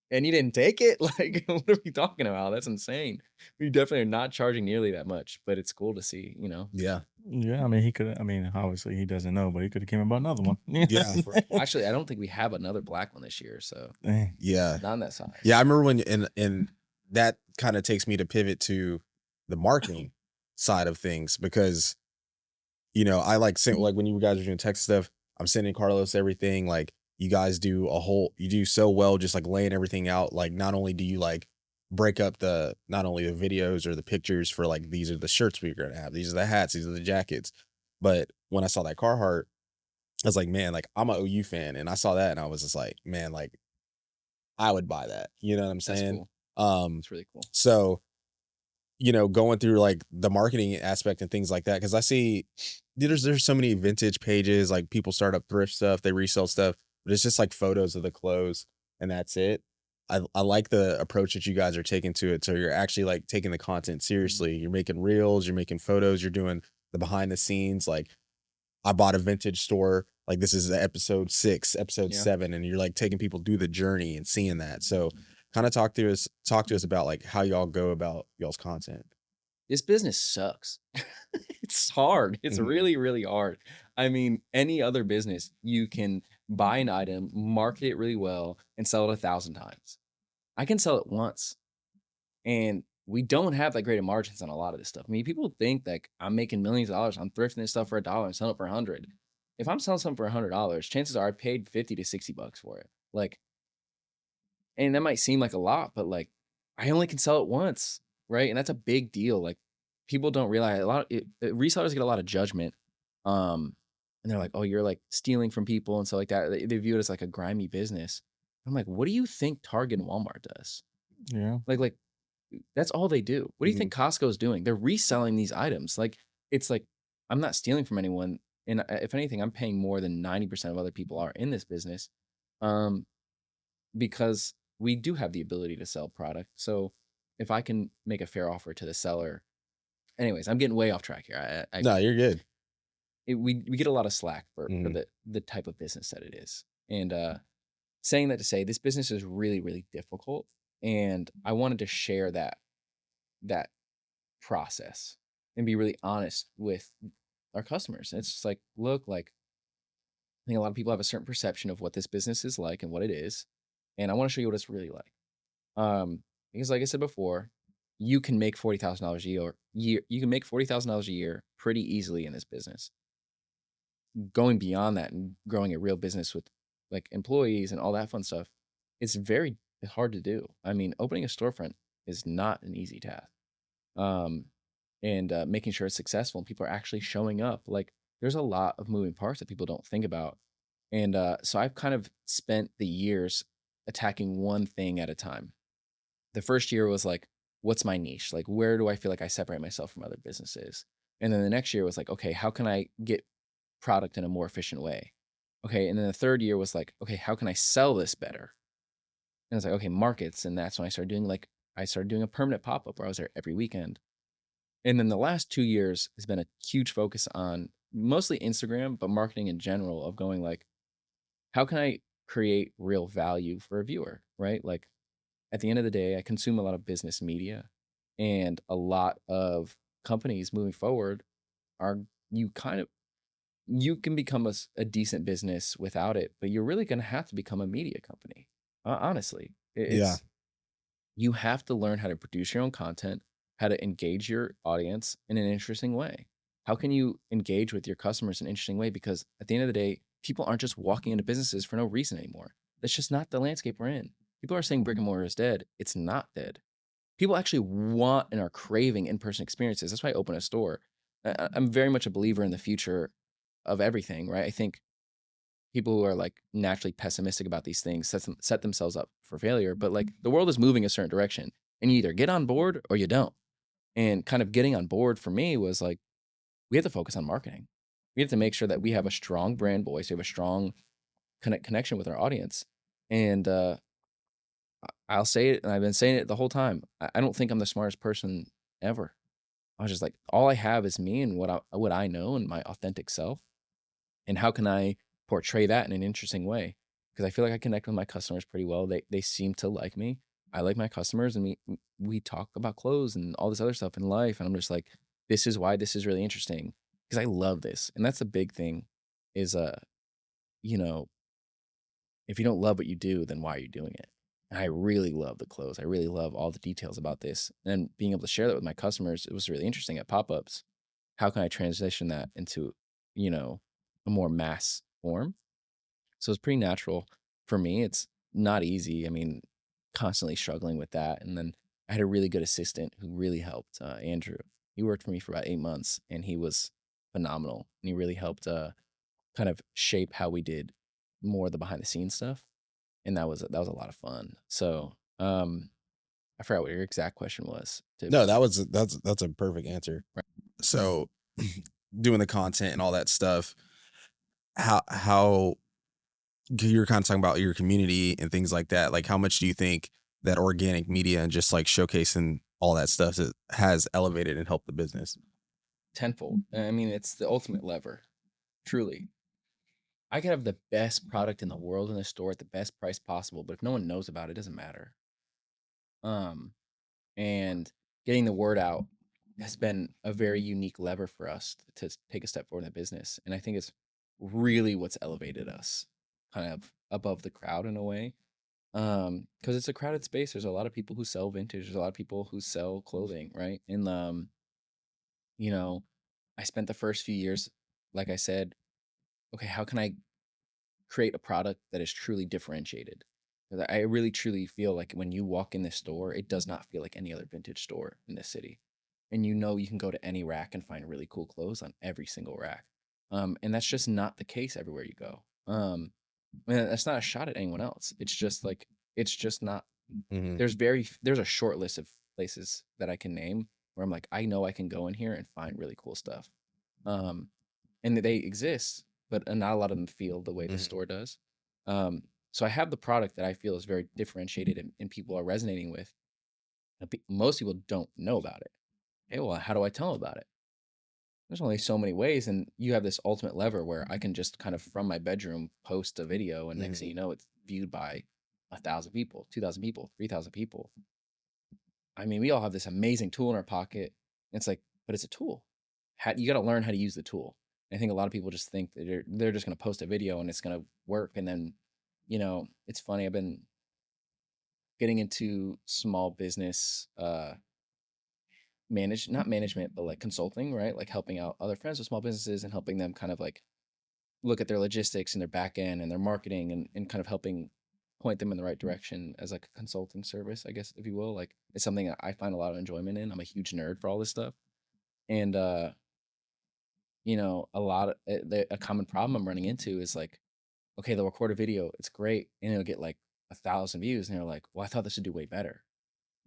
and you didn't take it? Like, what are we talking about? That's insane. We definitely are not charging nearly that much, but it's cool to see, you know? Yeah. Yeah, I mean, obviously he doesn't know, but he could have came about another one. Yeah. Actually, I don't think we have another black one this year, so yeah, not on that size. Yeah, I remember when, and that kind of takes me to pivot to the marketing side of things, because, you know, I like when you guys are doing tech stuff, I'm sending Carlos everything. Like, you guys do you do so well, just like laying everything out. Like, not only do you like break up not only the videos or the pictures for like, these are the shirts we're gonna have, these are the hats, these are the jackets, but when I saw that Carhartt, I was like, man, like, I'm an OU fan, and I saw that and I was just like, man, like, I would buy that. You know what I'm saying? That's cool. It's really cool. So, you know, going through like the marketing aspect and things like that, because I see there's so many vintage pages, like people start up thrift stuff, they resell stuff, but it's just like photos of the clothes and that's it. I like the approach that you guys are taking to it. So you're actually like taking the content seriously. You're making reels, you're making photos, you're doing the behind the scenes. Like, I bought a vintage store, like this is episode 6, episode 7, and you're like taking people through the journey and seeing that. So kind of talk to us about like how y'all go about y'all's content. This business sucks. It's hard. It's Mhm. really, really hard. I mean, any other business, you can buy an item, market it really well, and sell it 1,000 times. I can sell it once. And we don't have that great of margins on a lot of this stuff. I mean, people think like I'm making millions of dollars. I'm thrifting this stuff for $1 and selling it for 100. If I'm selling something for $100, chances are I paid 50 to 60 bucks for it. Like, and that might seem like a lot, but like I only can sell it once, right? And that's a big deal. Like people don't realize resellers get a lot of judgment. And they're like, oh, you're like stealing from people and stuff like that. They view it as like a grimy business. I'm like, what do you think Target and Walmart does? Yeah. Like that's all they do. What do you think Costco is doing? They're reselling these items. Like it's like I'm not stealing from anyone, and if anything, I'm paying more than 90% of other people are in this business, because we do have the ability to sell product. So if I can make a fair offer to the seller, anyways, I'm getting way off track here. No, you're good. We get a lot of slack for Mhm. the type of business that it is, and saying that to say this business is really really difficult, and I wanted to share that process and be really honest with our customers. It's just like, look, like I think a lot of people have a certain perception of what this business is like and what it is, and I want to show you what it's really like. Because like I said before, you can make $40,000 a year. You can make $40,000 a year pretty easily in this business. Going beyond that and growing a real business with like employees and all that fun stuff, it's very hard to do. I mean, opening a storefront is not an easy task. Um, and making sure it's successful and people are actually showing up. Like there's a lot of moving parts that people don't think about. And so I've kind of spent the years attacking one thing at a time. The first year was like, what's my niche? Like, where do I feel like I separate myself from other businesses? And then the next year was like, okay, how can I get product in a more efficient way? Okay. And then the third year was like, okay, how can I sell this better? And it's like, okay, markets. And that's when I started doing a permanent pop-up where I was there every weekend. And then the last 2 years has been a huge focus on mostly Instagram, but marketing in general of going like, how can I create real value for a viewer, right? Like at the end of the day, I consume a lot of business media, and a lot of companies moving forward are you kind of you can become a decent business without it, but you're really going to have to become a media company. Honestly, Yeah. it's you have to learn how to produce your own content, how to engage your audience in an interesting way. How can you engage with your customers in an interesting way? Because at the end of the day, people aren't just walking into businesses for no reason anymore. That's just not the landscape we're in. People are saying brick and mortar is dead. It's not dead. People actually want and are craving in-person experiences. That's why I open a store. I'm very much a believer in the future of everything, right? I think people who are like naturally pessimistic about these things set themselves up for failure. But like the world is moving a certain direction, and you either get on board or you don't. And kind of getting on board for me was like, we have to focus on marketing. We have to make sure that we have a strong brand voice. We have a strong connection with our audience. And I'll say it, and I've been saying it the whole time. I don't think I'm the smartest person ever. I was just like, all I have is me and what I know and my authentic self. And how can I portray that in an interesting way? Because I feel like I connect with my customers pretty well. They seem to like me. I like my customers, and we talk about clothes and all this other stuff in life. And I'm just like, this is why this is really interesting, because I love this. And that's the big thing is you know, if you don't love what you do, then why are you doing it? And I really love the clothes. I really love all the details about this. And being able to share that with my customers, it was really interesting at pop-ups. How can I transition that into, you know, a more mass form? So it's pretty natural for me. It's not easy. I mean, constantly struggling with that. And then I had a really good assistant who really helped, Andrew. He worked for me for about 8 months, and he was phenomenal. And he really helped kind of shape how we did more of the behind the scenes stuff. And that was a lot of fun. So I forgot what your exact question was. No, that's a perfect answer. Right. So doing the content and all that stuff, how you're kind of talking about your community and things like that. Like how much do you think that organic media and just like showcasing all that stuff has elevated and helped the business? Tenfold. I mean, it's the ultimate lever. Truly. I could have the best product in the world in the store at the best price possible, but if no one knows about it, it doesn't matter. And getting the word out has been a very unique lever for us to take a step forward in the business. And I think it's really what's elevated us kind of above the crowd in a way. Because it's a crowded space. There's a lot of people who sell vintage. There's a lot of people who sell clothing, right? And you know, I spent the first few years, like I said, okay, how can I create a product that is truly differentiated? 'Cause I really truly feel like when you walk in this store, it does not feel like any other vintage store in this city. And you know you can go to any rack and find really cool clothes on every single rack. And that's just not the case everywhere you go. And that's not a shot at anyone else. It's just like it's just not. Mm-hmm. There's a short list of places that I can name where I'm like I know I can go in here and find really cool stuff. Um, and they exist, but not a lot of them feel the way the Mhm. store does. So I have the product that I feel is very differentiated and people are resonating with. Most people don't know about it. Okay, well, how do I tell them about it? There's only so many ways, and you have this ultimate lever where I can just kind of from my bedroom post a video, and next thing you know, it's viewed by 1,000 people, 2,000 people, 3,000 people. I mean, we all have this amazing tool in our pocket. It's like, but it's a tool. You got to learn how to use the tool. I think a lot of people just think that they're just going to post a video and it's going to work. And then, it's funny. I've been getting into small business, not management, but like consulting, right? Like helping out other friends with small businesses and helping them kind of like look at their logistics and their back end and their marketing and kind of helping point them in the right direction as like a consulting service, I guess, if you will. Like it's something that I find a lot of enjoyment in. I'm a huge nerd for all this stuff. And, a common problem I'm running into is like, okay, they'll record a video. It's great. And it'll get like 1,000 views. And they're like, well, I thought this would do way better.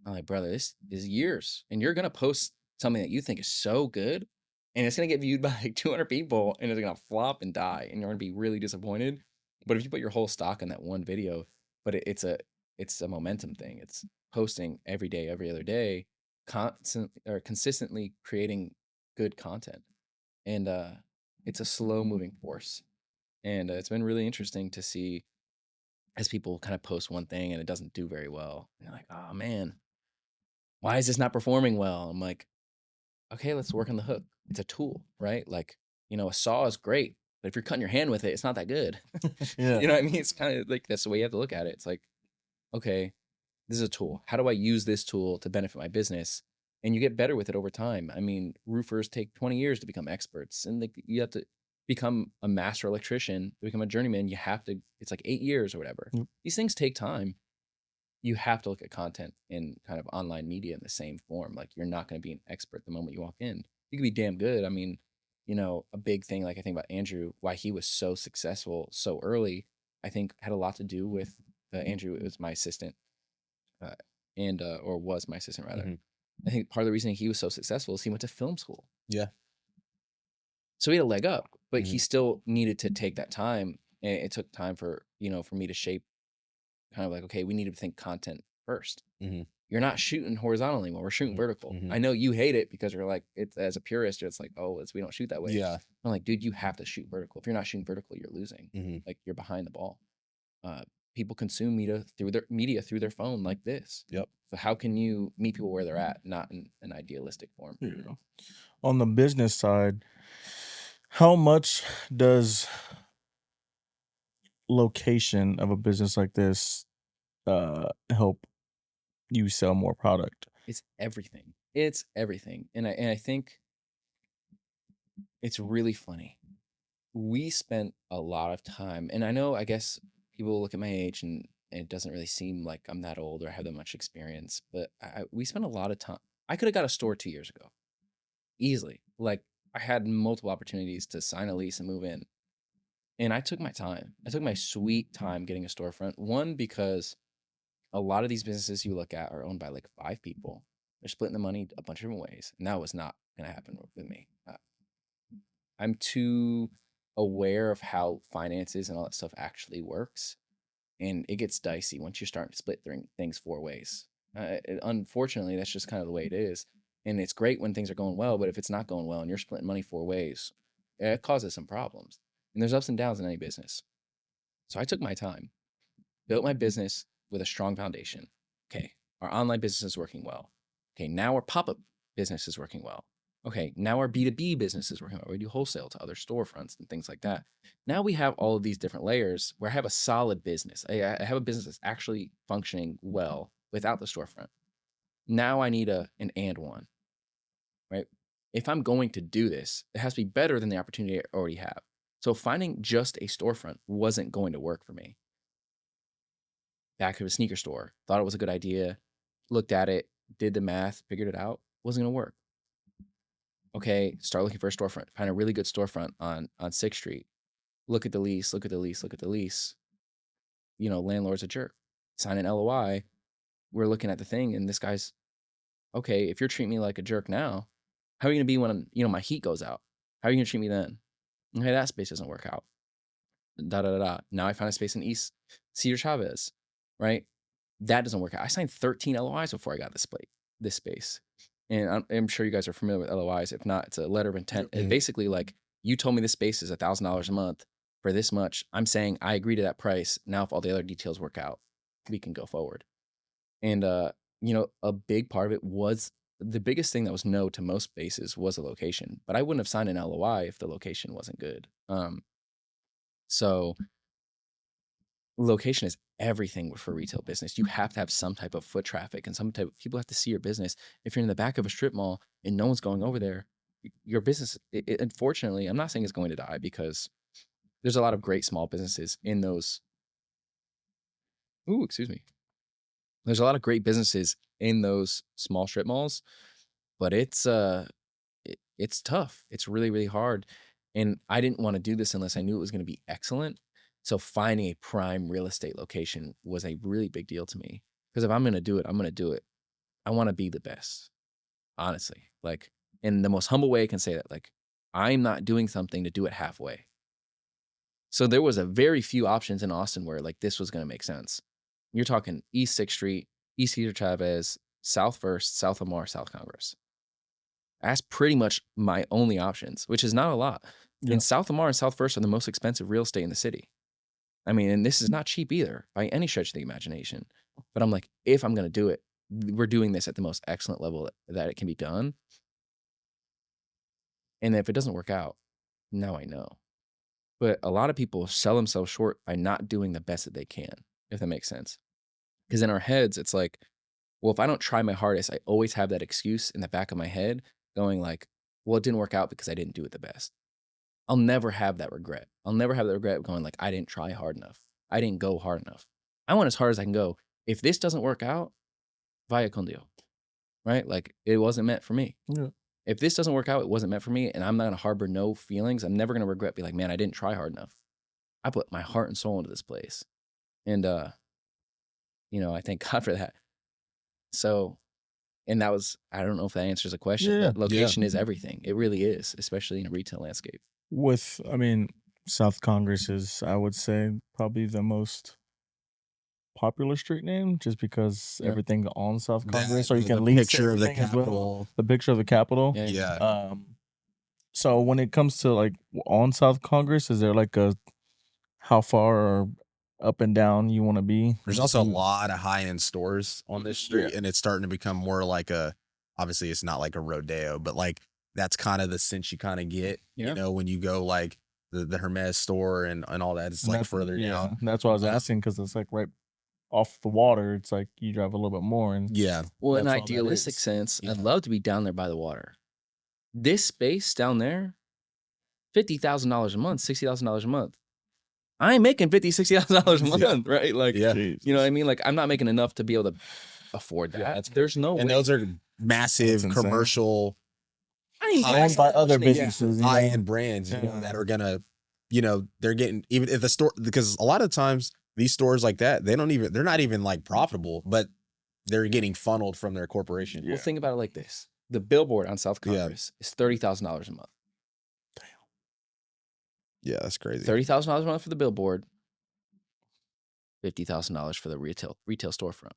I'm like, brother, this is years. And you're going to post something that you think is so good. And it's going to get viewed by like 200 people and it's going to flop and die. And you're going to be really disappointed. But if you put your whole stock in that one video, but it's a momentum thing. It's posting every day, every other day, consistently creating good content. And it's a slow moving force. And it's been really interesting to see as people kind of post one thing and it doesn't do very well. And you're like, oh man, why is this not performing well? I'm like, okay, let's work on the hook. It's a tool, right? Like, a saw is great, but if you're cutting your hand with it, it's not that good. Yeah. You know what I mean? It's kind of like that's the way you have to look at it. It's like, okay, this is a tool. How do I use this tool to benefit my business? And you get better with it over time. I mean, roofers take 20 years to become experts, and you have to become a master electrician, to become a journeyman. It's like 8 years or whatever. Yep. These things take time. You have to look at content in kind of online media in the same form. Like you're not going to be an expert the moment you walk in. You can be damn good. I mean, a big thing, like I think about Andrew, why he was so successful so early, I think had a lot to do with Andrew. It was my assistant, or was my assistant rather. Mhm. I think part of the reason he was so successful is he went to film school. Yeah. So he had a leg up, but he Mhm. still needed to take that time. And it took time for me to shape kind of like, okay, we need to think content first. Mhm. You're not shooting horizontal anymore. We're shooting vertical. Mhm. I know you hate it because you're like, it's as a purist, it's like, oh, we don't shoot that way. Yeah. I'm like, dude, you have to shoot vertical. If you're not shooting vertical, you're losing. Mhm. Like you're behind the ball. People consume media through their phone like this. Yep. So how can you meet people where they're at, not in an idealistic form? Yeah. On the business side, how much does location of a business like this help you sell more product? It's everything. It's everything. And I think it's really funny. We spent a lot of time, and I guess people look at my age and it doesn't really seem like I'm that old or have that much experience, but we spent a lot of time. I could have got a store 2 years ago easily. Like I had multiple opportunities to sign a lease and move in. And I took my time. I took my sweet time getting a storefront. One, because a lot of these businesses you look at are owned by like 5 people. They're splitting the money a bunch of different ways. And that was not going to happen with me. I'm too aware of how finances and all that stuff actually works. And it gets dicey once you're starting to split things 4 ways. Unfortunately, that's just kind of the way it is. And it's great when things are going well, but if it's not going well and you're splitting money 4 ways, it causes some problems. And there's ups and downs in any business. So I took my time, built my business with a strong foundation. Okay, Our online business is working well. Okay, now our pop-up business is working well. Okay, now our B2B business is working well. We do wholesale to other storefronts and things like that. Now we have all of these different layers where I have a solid business. I have a business that's actually functioning well without the storefront. Now I need an and one, right? If I'm going to do this, it has to be better than the opportunity I already have. So finding just a storefront wasn't going to work for me. Back to a sneaker store, thought it was a good idea, looked at it, did the math, figured it out, wasn't going to work. Okay, start looking for a storefront. Find a really good storefront on 6th Street. Look at the lease, look at the lease, look at the lease. You know, landlord's a jerk. Sign an LOI. We're looking at the thing, and this guy's, okay, if you're treating me like a jerk now, how are you going to be when, you know, my heat goes out? How are you going to treat me then? Okay, that space doesn't work out. Now I find a space in East Cedar Chavez, right? That doesn't work out. I signed 13 LOIs before I got this space. And I'm sure you guys are familiar with LOIs. If not, it's a letter of intent. And basically, like, you told me this space is $1,000 a month for this much. I'm saying I agree to that price. Now, if all the other details work out, we can go forward. And, you know, a big part of it was the biggest thing that was no to most spaces was a location. But I wouldn't have signed an LOI if the location wasn't good. So location is everything for retail business. You have to have some type of foot traffic and some type of people have to see your business. If you're in the back of a strip mall and no one's going over there, your business, unfortunately, I'm not saying it's going to die because there's a lot of great small businesses in those. There's a lot of great businesses in those small strip malls, but it's tough. It's really, really hard. And I didn't want to do this unless I knew it was going to be excellent. So finding a prime real estate location was a really big deal to me. Because if I'm going to do it, I'm going to do it. I want to be the best, honestly. Like, in the most humble way I can say that, like, I'm not doing something to do it halfway. So there was a very few options in Austin where, like, this was going to make sense. You're talking East 6th Street, East Cedar Chavez, South First, South Lamar, South Congress. That's pretty much my only options, which is not a lot. Yeah. And South Lamar and South First are the most expensive real estate in the city. I mean, and this is not cheap either by any stretch of the imagination. But I'm like, if I'm going to do it, we're doing this at the most excellent level that it can be done. And if it doesn't work out, now I know. But a lot of people sell themselves short by not doing the best that they can, if that makes sense. Because in our heads, it's like, well, if I don't try my hardest, I always have that excuse in the back of my head going like, well, it didn't work out because I didn't do it the best. I'll never have that regret. I'll never have that regret of going like, I didn't try hard enough. I didn't go hard enough. I went as hard as I can go. If this doesn't work out, vaya con Dios, right? Like, it wasn't meant for me. Yeah. If this doesn't work out, it wasn't meant for me, and I'm not going to harbor no feelings. I'm never going to regret, be like, man, I didn't try hard enough. I put my heart and soul into this place. And, you know, I thank God for that. So, and that was, I don't know if that answers a question, but location is everything. It really is, especially in a retail landscape. I mean, South Congress is, I would say, probably the most popular street name, just because everything on South Congress, or you can lease picture of the as well. Capitol. The picture of the Capitol. Yeah. So when it comes to like on South Congress, is there like a how far or up and down you want to be? There's also a lot of high-end stores on this street, and it's starting to become more like obviously it's not like a rodeo, but like that's kind of the sense you kind of get, you know, when you go like the Hermes store and all that. It's like further down. That's why I was asking, because it's like right off the water. It's like you drive a little bit more. And well, in an idealistic sense, I'd love to be down there by the water. This space down there, $50,000 a month, $60,000 a month. I ain't making $50,000, $60,000 a month, right? Like, you know what I mean? Like, I'm not making enough to be able to afford that. There's no way. And those are massive commercial, owned by other businesses, high-end brands, you know, that are gonna, you know, they're getting, even if the store, because a lot of times these stores like that, they're not even like profitable, but they're getting funneled from their corporation. Well, think about it like this: the billboard on South Congress is $30,000 a month. Yeah, that's crazy. $30,000 a month for the billboard, $50,000 for the retail storefront.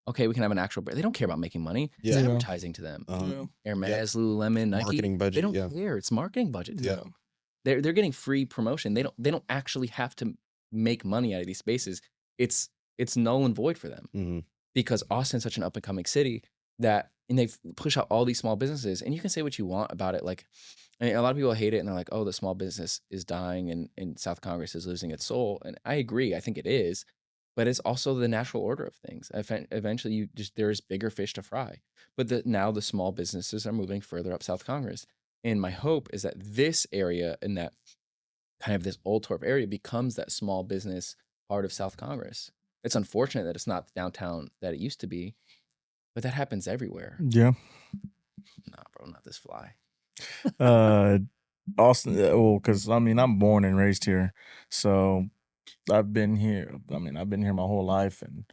Okay, we can have an actual brand. They don't care about making money. It's advertising to them. Hermes, Lululemon, Nike. Marketing budget. They don't care. It's marketing budget to them. They're getting free promotion. They don't actually have to make money out of these spaces. It's null and void for them. because Austin's such an up and coming city and they've pushed out all these small businesses, and you can say what you want about it. Like, I mean, a lot of people hate it and they're like, oh, the small business is dying and South Congress is losing its soul. And I agree. I think it is, but it's also the natural order of things. Eventually there's bigger fish to fry, but now the small businesses are moving further up South Congress. And my hope is that this area and that kind of this Old Torp area becomes that small business part of South Congress. It's unfortunate that it's not the downtown that it used to be, but that happens everywhere. Yeah. Nah, bro, not this fly. Austin, well, because I mean, I'm born and raised here, so I've been here. I mean, I've been here my whole life, and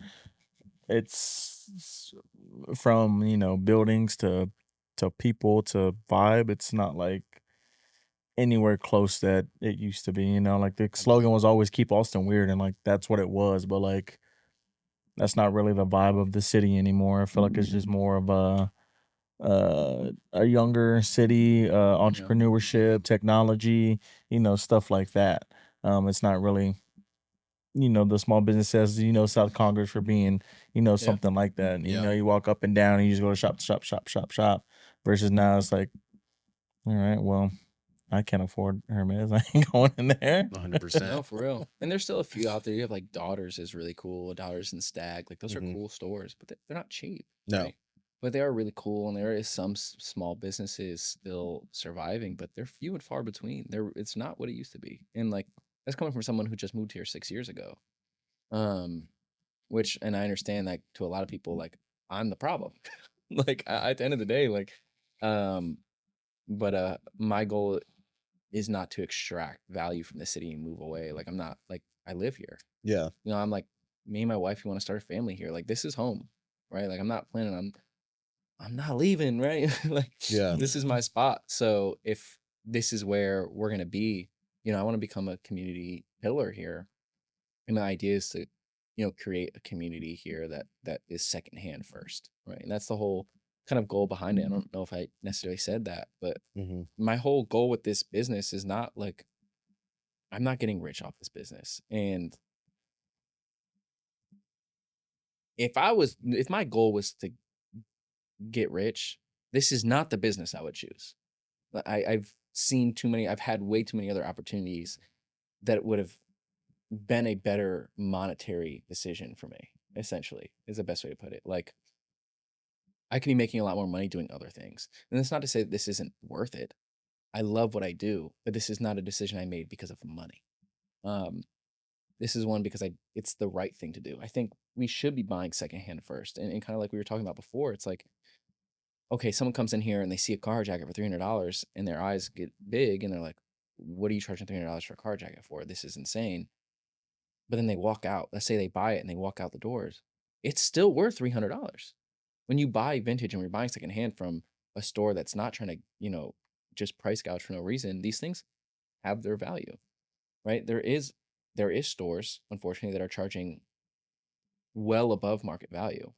it's from buildings to people to vibe. It's not like anywhere close that it used to be. Like the slogan was always "Keep Austin Weird," and like that's what it was. But like that's not really the vibe of the city anymore. I feel like it's just more of a younger city, entrepreneurship, technology, stuff like that. It's not really, the small businesses, South Congress for being, something like that. And, you walk up and down and you just go to shop. Versus now it's like, all right, well, I can't afford Hermes. I ain't going in there. 100%. No, for real. And there's still a few out there. You have like Daughters is really cool. Daughters and Stag. Like those are cool stores, but they're not cheap. No. Right? But they are really cool. And there is some small businesses still surviving, but they're few and far between. It's not what it used to be. And like that's coming from someone who just moved here 6 years ago. And I understand that to a lot of people, like I'm the problem. Like at the end of the day, like, but my goal is not to extract value from the city and move away. Like I'm not like I live here. Yeah. I'm like me and my wife, we want to start a family here. Like this is home, right? Like I'm not planning on I'm not leaving, right? Like this is my spot. So if this is where we're gonna be, I want to become a community pillar here. And my idea is to, create a community here that is secondhand first, right? And that's the whole kind of goal behind it. I don't know if I necessarily said that, but my whole goal with this business is not like I'm not getting rich off this business. And if my goal was to get rich, this is not the business I would choose. I've seen I've had way too many other opportunities that would have been a better monetary decision for me, essentially, is the best way to put it. Like I could be making a lot more money doing other things. And that's not to say that this isn't worth it. I love what I do, but this is not a decision I made because of money. This is one because it's the right thing to do. I think we should be buying secondhand first. And kind of like we were talking about before, it's like, okay, someone comes in here and they see a car jacket for $300 and their eyes get big and they're like, what are you charging $300 for a car jacket for? This is insane. But then they walk out. Let's say they buy it and they walk out the doors. It's still worth $300. When you buy vintage and you're buying secondhand from a store that's not trying to, just price gouge for no reason, these things have their value, right? There is stores, unfortunately, that are charging well above market value.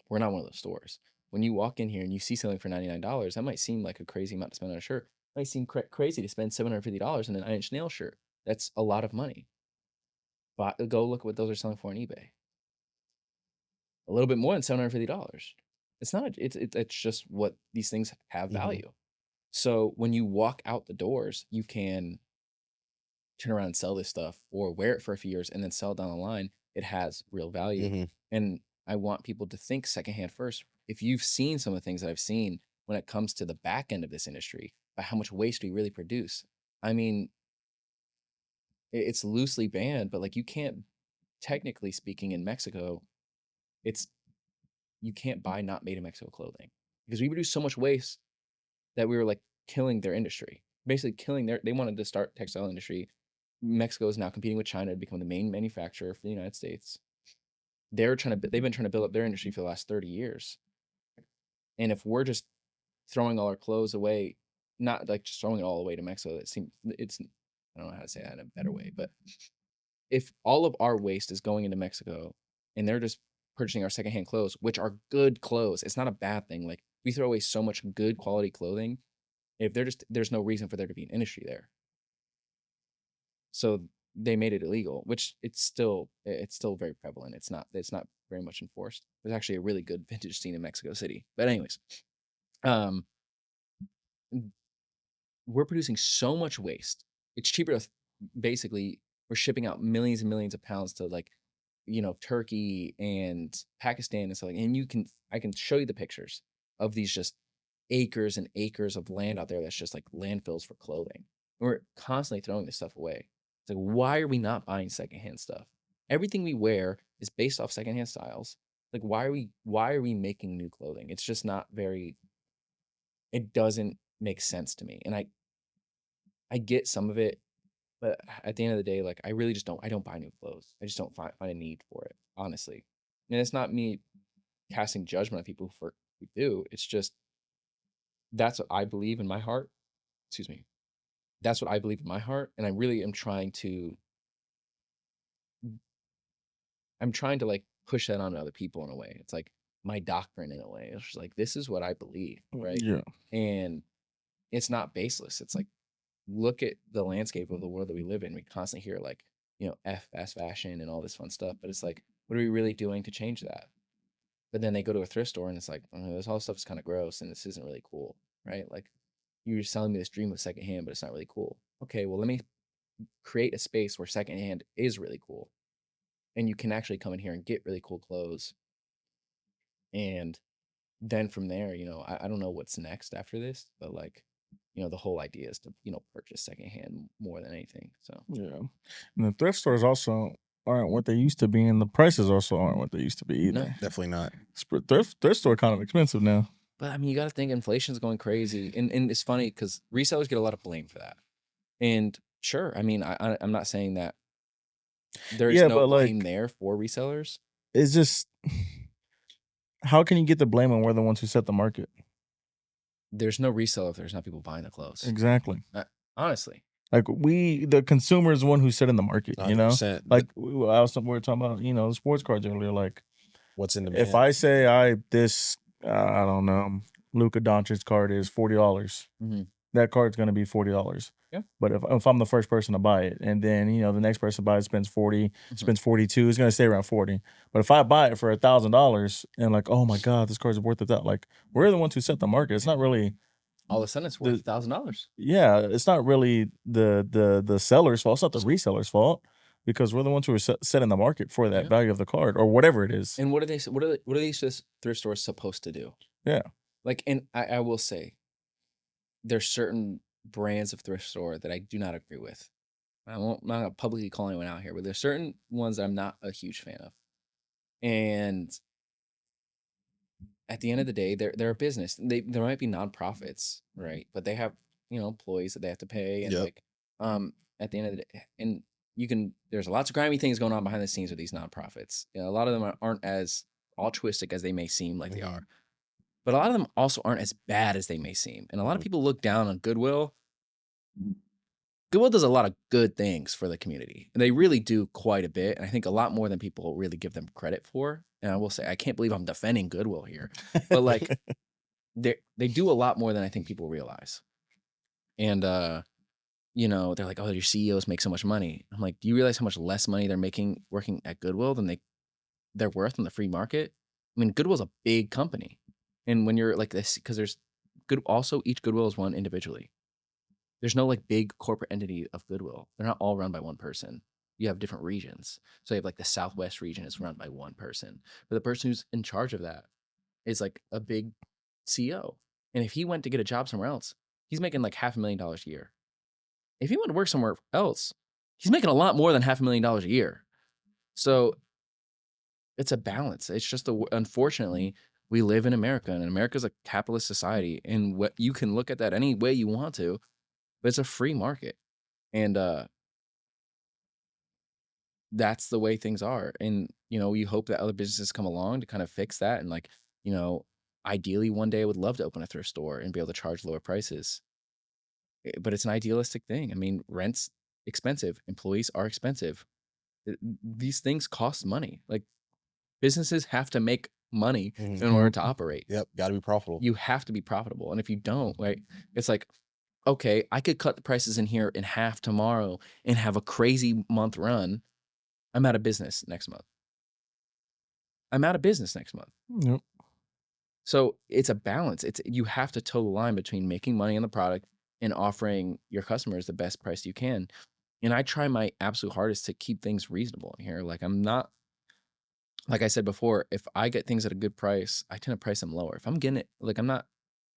We're not one of those stores. When you walk in here and you see something for $99, that might seem like a crazy amount to spend on a shirt. It might seem crazy to spend $750 on an 9-inch nail shirt. That's a lot of money. But go look at what those are selling for on eBay. A little bit more than $750. It's not. It's just what these things have value. So when you walk out the doors, you can turn around and sell this stuff or wear it for a few years and then sell it down the line. It has real value. And I want people to think secondhand first. If you've seen some of the things that I've seen when it comes to the back end of this industry, by how much waste we really produce, I mean, it's loosely banned, but like you can't, technically speaking, in Mexico, you can't buy not made in Mexico clothing because we produce so much waste that we were like killing their industry, basically killing they wanted to start textile industry. Mexico is now competing with China to become the main manufacturer for the United States. They've been trying to build up their industry for the last 30 years. And if we're just throwing all our clothes away, not like just throwing it all away to Mexico, I don't know how to say that in a better way, but if all of our waste is going into Mexico and they're just purchasing our secondhand clothes, which are good clothes, it's not a bad thing. Like we throw away so much good quality clothing. If there's no reason for there to be an industry there. So they made it illegal, which it's still very prevalent. It's not very much enforced. There's actually a really good vintage scene in Mexico City. But anyways, um, we're producing so much waste. It's cheaper to basically we're shipping out millions and millions of pounds to like, Turkey and Pakistan and stuff like, and I can show you the pictures of these just acres and acres of land out there that's just like landfills for clothing. We're constantly throwing this stuff away. It's like, why are we not buying secondhand stuff? Everything we wear is based off secondhand styles. Like, why are we making new clothing? It's just not it doesn't make sense to me. And I get some of it, but at the end of the day, like I really just I don't buy new clothes. I just don't find a need for it, honestly. And it's not me casting judgment on people who do. It's just, that's what I believe in my heart. Excuse me. That's what I believe in my heart. And I really am trying to like push that on other people in a way. It's like my doctrine in a way. It's just like, this is what I believe, right? Yeah. And it's not baseless. It's like, look at the landscape of the world that we live in. We constantly hear like, F fast fashion and all this fun stuff. But it's like, what are we really doing to change that? But then they go to a thrift store and it's like, oh, this all stuff is kind of gross and this isn't really cool, right? Like, you're selling me this dream of secondhand, but it's not really cool. Okay, well, let me create a space where secondhand is really cool. And you can actually come in here and get really cool clothes. And then from there, I don't know what's next after this, but like, the whole idea is to, purchase secondhand more than anything. So, Yeah. And the thrift stores also aren't what they used to be, and the prices also aren't what they used to be either. No. Definitely not. Thrift store kind of expensive now. But I mean, you got to think inflation's going crazy. And it's funny because resellers get a lot of blame for that. And sure, I mean, I'm not saying that there's no blame there for resellers. It's just, how can you get the blame when we're the ones who set the market? There's no reseller if there's not people buying the clothes. Exactly. Honestly. Like the consumer is the one who's setting the market, 100%. Like we were talking about, the sports cards earlier. Like, what's in demand? If I say I don't know, Luka Doncic's card is $40, that card's going to be $40. Yeah. But if I'm the first person to buy it, and then the next person buys, spends 40, spends 42, it's going to stay around 40. But if I buy it for $1,000 and like, oh my God, this card's worth that, like, we're the ones who set the market. It's not really. All of a sudden, it's worth $1,000. Yeah, it's not really the seller's fault. It's not the reseller's fault, because we're the ones who are setting the market for that value of the card or whatever it is. And what are these thrift stores supposed to do? Yeah. Like, and I will say, there's certain brands of thrift store that I do not agree with. I'm not gonna publicly call anyone out here, but there's certain ones that I'm not a huge fan of. And at the end of the day, they're a business. There might be nonprofits, right? But they have, employees that they have to pay, and like, at the end of the day, and there's lots of grimy things going on behind the scenes with these nonprofits. A lot of them aren't as altruistic as they may seem like they are, but a lot of them also aren't as bad as they may seem. And a lot of people look down on Goodwill. Goodwill does a lot of good things for the community. And they really do quite a bit. And I think a lot more than people really give them credit for. And I will say, I can't believe I'm defending Goodwill here, but like they do a lot more than I think people realize. And, they're like, oh, your CEOs make so much money. I'm like, do you realize how much less money they're making working at Goodwill than they're worth in the free market? I mean, Goodwill's a big company. And when you're like this, because each Goodwill is run individually. There's no like big corporate entity of Goodwill. They're not all run by one person. You have different regions. So you have like the Southwest region is run by one person. But the person who's in charge of that is like a big CEO. And if he went to get a job somewhere else, he's making like $500,000 a year. If he went to work somewhere else, he's making a lot more than $500,000 a year. So it's a balance. It's just unfortunately, we live in America, and America's a capitalist society, and what you can look at that any way you want to, but it's a free market. And that's the way things are. And, you hope that other businesses come along to kind of fix that. And like, ideally one day I would love to open a thrift store and be able to charge lower prices. But it's an idealistic thing. I mean, rent's expensive. Employees are expensive. These things cost money. Like, businesses have to make money in order to operate. Yep, got to be profitable. You have to be profitable. And if you don't, right, it's like, okay, I could cut the prices in here in half tomorrow and have a crazy month run. I'm out of business next month. I'm out of business next month. Yep. So it's a balance. You have to toe the line between making money on the product and offering your customers the best price you can. And I try my absolute hardest to keep things reasonable in here. Like I'm not, like I said before, if I get things at a good price, I tend to price them lower. If I'm getting it, like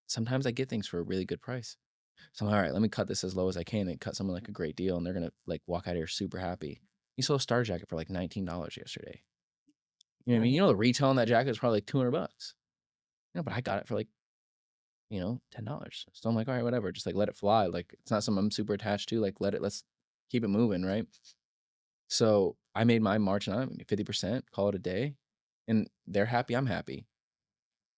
sometimes I get things for a really good price. So I'm like, all right, let me cut this as low as I can and cut someone like a great deal. And they're going to like walk out of here super happy. You sold a starter jacket for like $19 yesterday. You know what I mean? You know, the retail on that jacket is probably like $200. But I got it for like, $10. So I'm like, all right, whatever. Just like let it fly. Like it's not something I'm super attached to. Like let's keep it moving, right? So I made my margin on 50%, call it a day, and they're happy, I'm happy.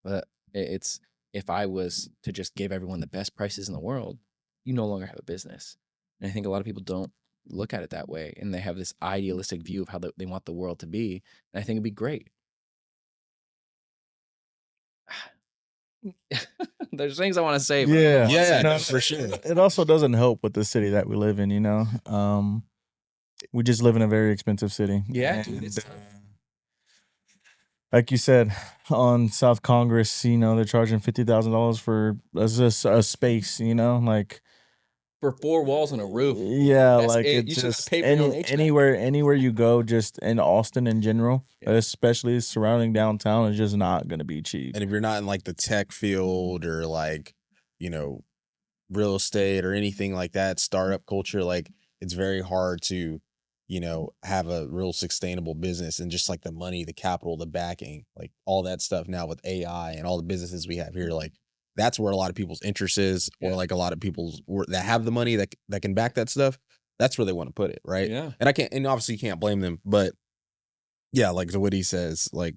But it's if I was to just give everyone the best prices in the world, you no longer have a business. And I think a lot of people don't look at it that way, and they have this idealistic view of how they want the world to be. And I think it'd be great. There's things I want to say. But Yeah, for sure. It also doesn't help with the city that we live in, we just live in a very expensive city. Yeah, dude, it's like you said, on South Congress, they're charging $50,000 for a space, like for 4 walls and a roof. Yeah, That's like it. it's You should just pay for your own HVAC. anywhere you go, just in Austin in general, especially surrounding downtown, is just not going to be cheap. And if you're not in like the tech field or like, real estate or anything like that, startup culture, like it's very hard to, have a real sustainable business, and just like the money, the capital, the backing, like all that stuff now with AI and all the businesses we have here, like that's where a lot of people's interest is, or like a lot of people's that have the money that can back that stuff. That's where they want to put it, right? Yeah. And obviously you can't blame them, but yeah, like what he says, like,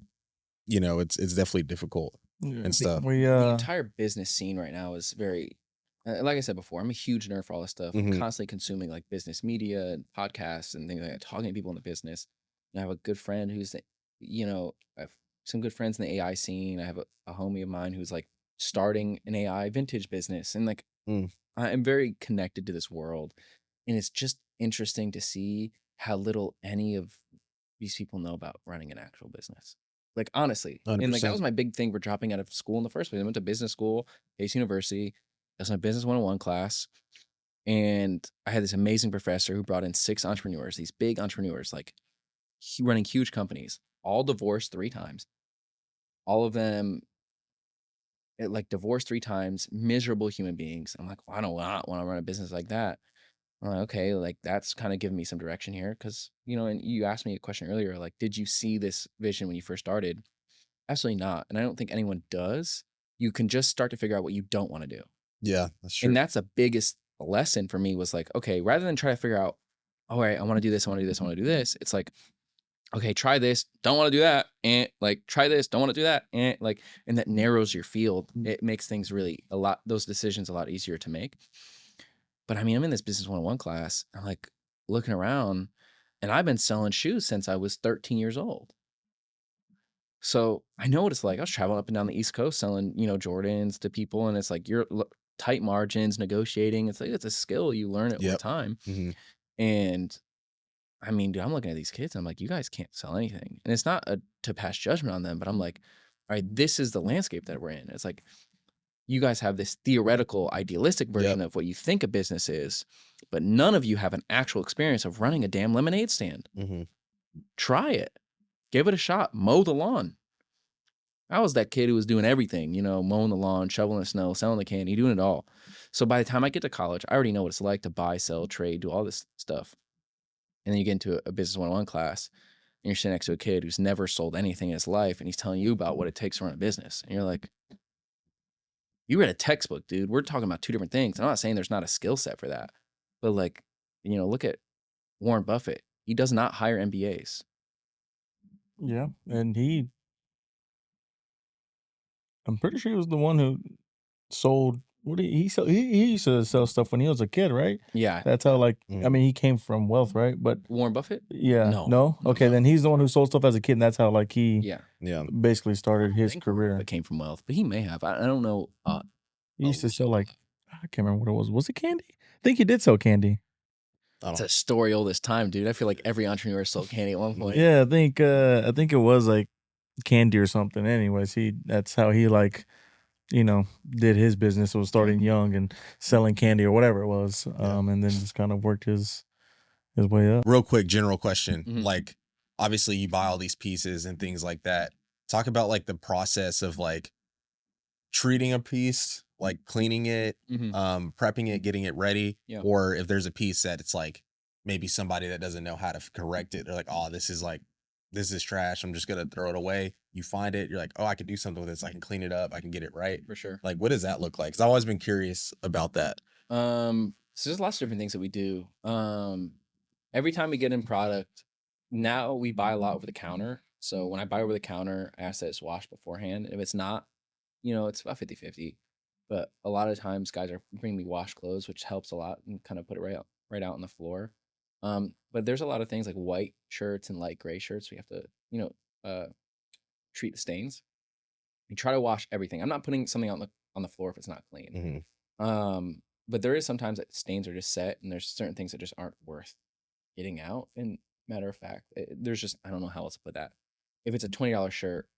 it's definitely difficult and stuff. The entire business scene right now is very, like I said before, I'm a huge nerd for all this stuff. I'm constantly consuming like business media and podcasts and things like that, talking to people in the business. And I have a good friend who's, I have some good friends in the AI scene. I have a homie of mine who's like starting an AI vintage business. And like, I'm very connected to this world. And it's just interesting to see how little any of these people know about running an actual business. Like, honestly. 100%. And like, that was my big thing for dropping out of school in the first place. I went to business school, Pace University. That's my business 101 class. And I had this amazing professor who brought in 6 entrepreneurs, these big entrepreneurs, like running huge companies, all divorced 3 times. All of them divorced 3 times, miserable human beings. I'm like, well, I don't want to run a business like that. I'm like, okay, like that's kind of giving me some direction here. Cause, and you asked me a question earlier, like, did you see this vision when you first started? Absolutely not. And I don't think anyone does. You can just start to figure out what you don't want to do. Yeah, that's true. And that's the biggest lesson for me was like, okay, rather than try to figure out, all right, I want to do this, I want to do this, I want to do this. It's like, okay, try this, don't want to do that. And like, try this, don't want to do that. And like, and that narrows your field. It makes things those decisions a lot easier to make. But I mean, I'm in this business 101 class. I'm like looking around, and I've been selling shoes since I was 13 years old. So I know what it's like. I was traveling up and down the East Coast selling, Jordans to people. And it's like you're tight margins, negotiating. It's like, it's a skill. You learn it over time. And I mean, dude, I'm looking at these kids. And I'm like, you guys can't sell anything. And it's not to pass judgment on them, but I'm like, all right, this is the landscape that we're in. It's like, you guys have this theoretical, idealistic version of what you think a business is, but none of you have an actual experience of running a damn lemonade stand. Try it. Give it a shot. Mow the lawn. I was that kid who was doing everything, mowing the lawn, shoveling the snow, selling the candy, doing it all. So by the time I get to college, I already know what it's like to buy, sell, trade, do all this stuff. And then you get into a business 101 class, and you're sitting next to a kid who's never sold anything in his life, and he's telling you about what it takes to run a business. And you're like, you read a textbook, dude. We're talking about 2 different things. I'm not saying there's not a skill set for that. But like, look at Warren Buffett. He does not hire MBAs. Yeah. And I'm pretty sure he was the one who sold, he used to sell stuff when he was a kid, right? Yeah. That's how I mean, he came from wealth, right? But Warren Buffett? Yeah. No? Okay, then he's the one who sold stuff as a kid, and that's how he basically started his career. It came from wealth, but he may have. I don't know. He used to sell I can't remember what it was. Was it candy? I think he did sell candy. It's a story all this time, dude. I feel like every entrepreneur sold candy at one point. Yeah, I think it was like candy or something. Anyways, that's how he like, did his business. Was starting young and selling candy or whatever it was, and then just kind of worked his way up. Real quick, general question. Mhm. Like, obviously you buy all these pieces and things like that. Talk about like the process of like treating a piece, like cleaning it, Mhm. prepping it, getting it ready. Yeah. Or if there's a piece that it's like maybe somebody that doesn't know how to correct it, they're like, oh, this is trash, I'm just gonna throw it away. You find it, you're like, oh, I could do something with this, I can clean it up, I can get it right. For sure. Like, what does that look like? Because I've always been curious about that. So there's lots of different things that we do. Every time we get in product, now we buy a lot over the counter. So when I buy over the counter, I ask that it's washed beforehand. If it's not, it's about 50-50. But a lot of times guys are bringing me washed clothes, which helps a lot and kind of put it right out on the floor. But there's a lot of things like white shirts and light gray shirts. We have to, treat the stains. We try to wash everything. I'm not putting something on the floor if it's not clean. But there is sometimes that stains are just set, and there's certain things that just aren't worth getting out. And matter of fact, there's just, I don't know how else to put that. If it's a $20 shirt,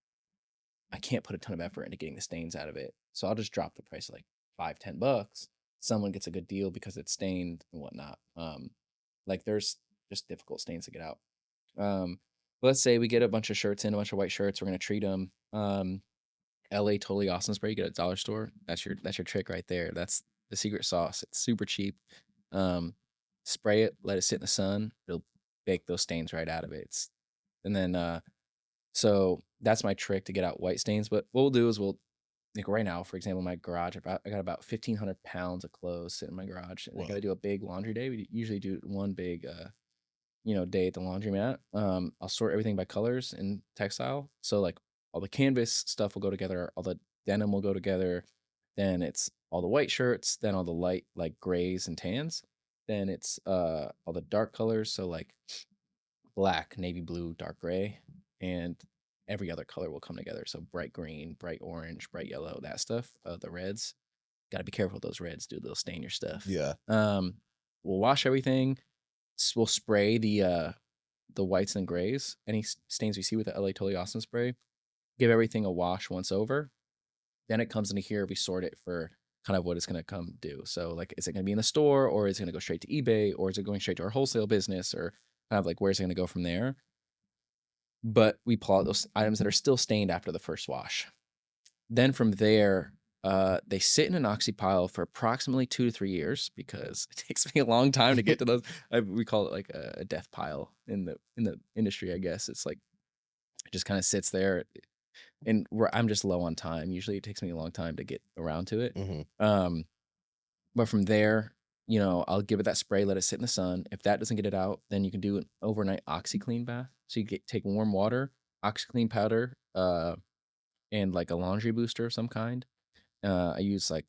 I can't put a ton of effort into getting the stains out of it. So I'll just drop the price like $5-10. Someone gets a good deal because it's stained and whatnot. Like there's just difficult stains to get out. Let's say we get a bunch of shirts in, a bunch of white shirts. We're gonna treat them. LA Totally Awesome spray you get at dollar store. That's your trick right there. That's the secret sauce. It's super cheap. Spray it, let it sit in the sun. It'll bake those stains right out of it. And then so that's my trick to get out white stains. But what we'll do is like right now, for example, my garage, I got about 1,500 pounds of clothes sitting in my garage. And I got to do a big laundry day. We usually do one big day at the laundromat. I'll sort everything by colors and textile. So like all the canvas stuff will go together, all the denim will go together. Then it's all the white shirts, then all the light like grays and tans. Then it's all the dark colors, so like black, navy blue, dark gray, and every other color will come together. So bright green, bright orange, bright yellow, that stuff. The reds. Got to be careful with those reds, dude. They'll stain your stuff. Yeah. We'll wash everything. We'll spray the whites and grays, any stains we see with the LA Totally Awesome spray, give everything a wash once over. Then it comes into here, we sort it for kind of what it's going to come do. So like, is it going to be in the store, or is it going to go straight to eBay, or is it going straight to our wholesale business, or kind of like, where's it going to go from there? But we pull out those items that are still stained after the first wash. Then from there, they sit in an oxy pile for approximately 2 to 3 years, because it takes me a long time to get to those. We call it like a death pile in the industry, I guess. It's like it just kind of sits there, and I'm just low on time. Usually, it takes me a long time to get around to it. But from there, I'll give it that spray, let it sit in the sun. If that doesn't get it out, then you can do an overnight OxyClean bath. So you take warm water, OxyClean powder, and like a laundry booster of some kind. I use like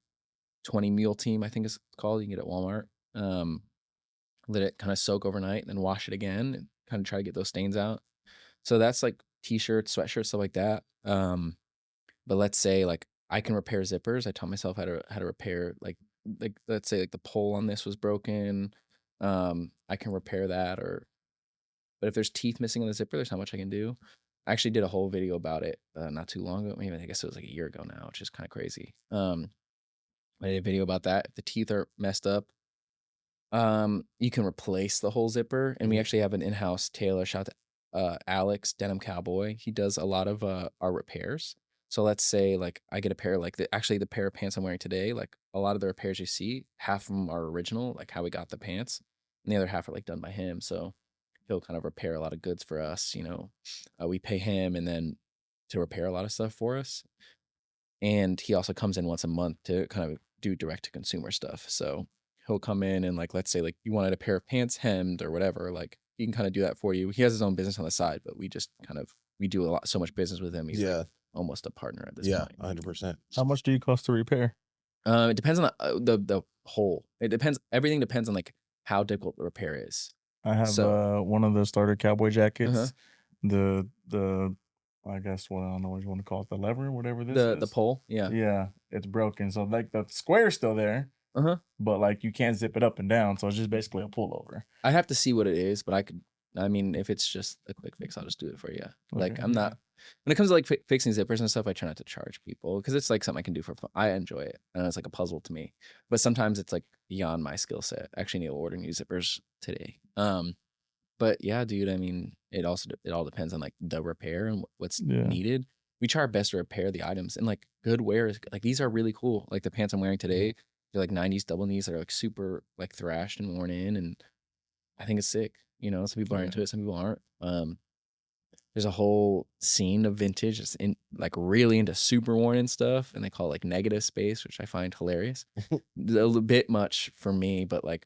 20 Mule Team, I think it's called. You can get it at Walmart. Let it kind of soak overnight, and then wash it again, and kind of try to get those stains out. So that's like t-shirts, sweatshirts, stuff like that. But let's say like I can repair zippers. I taught myself how to repair like let's say like the pole on this was broken. I can repair that. But if there's teeth missing on the zipper, there's not much I can do. I actually did a whole video about it not too long ago. Maybe I guess it was like a year ago now, which is kind of crazy. I did a video about that. If the teeth are messed up, you can replace the whole zipper. And we actually have an in-house tailor. Shout out to Alex, Denim Cowboy. He does a lot of our repairs. So let's say like I get a pair, like the pair of pants I'm wearing today, like a lot of the repairs you see, half of them are original, like how we got the pants, and the other half are like done by him. So he'll kind of repair a lot of goods for us. We pay him and then to repair a lot of stuff for us. And he also comes in once a month to kind of do direct to consumer stuff. So he'll come in and like, let's say like you wanted a pair of pants hemmed or whatever, like he can kind of do that for you. He has his own business on the side, but we just we do so much business with him. He's like almost a partner at this point. 100%. How much do you cost to repair? It depends on the hole. It depends. Everything depends on like how difficult the repair is. I have one of the starter cowboy jackets. The I guess I don't know what you want to call it, the lever, whatever this is. The pole, yeah, it's broken. So like the square's still there, but like you can't zip it up and down. So it's just basically a pullover. I'd have to see what it is, but I I mean, if it's just a quick fix, I'll just do it for you. Like Okay. I'm not when it comes to like fixing zippers and stuff. I try not to charge people because it's like something I can do for fun. I enjoy it, and it's like a puzzle to me. But sometimes it's like beyond my skill set. I actually need to order new zippers today. But yeah, dude. I mean, it all depends on like the repair and what's Yeah. needed. We try our best to repair the items, and like good wear is like these are really cool. Like the pants I'm wearing today, they're like 90s double knees that are like super like thrashed and worn in, and I think it's sick. You know, some people are Yeah. into it, some people aren't. There's a whole scene of vintage that's in like really into super worn in stuff, and they call it like negative space, which I find hilarious. A little bit much for me, but like,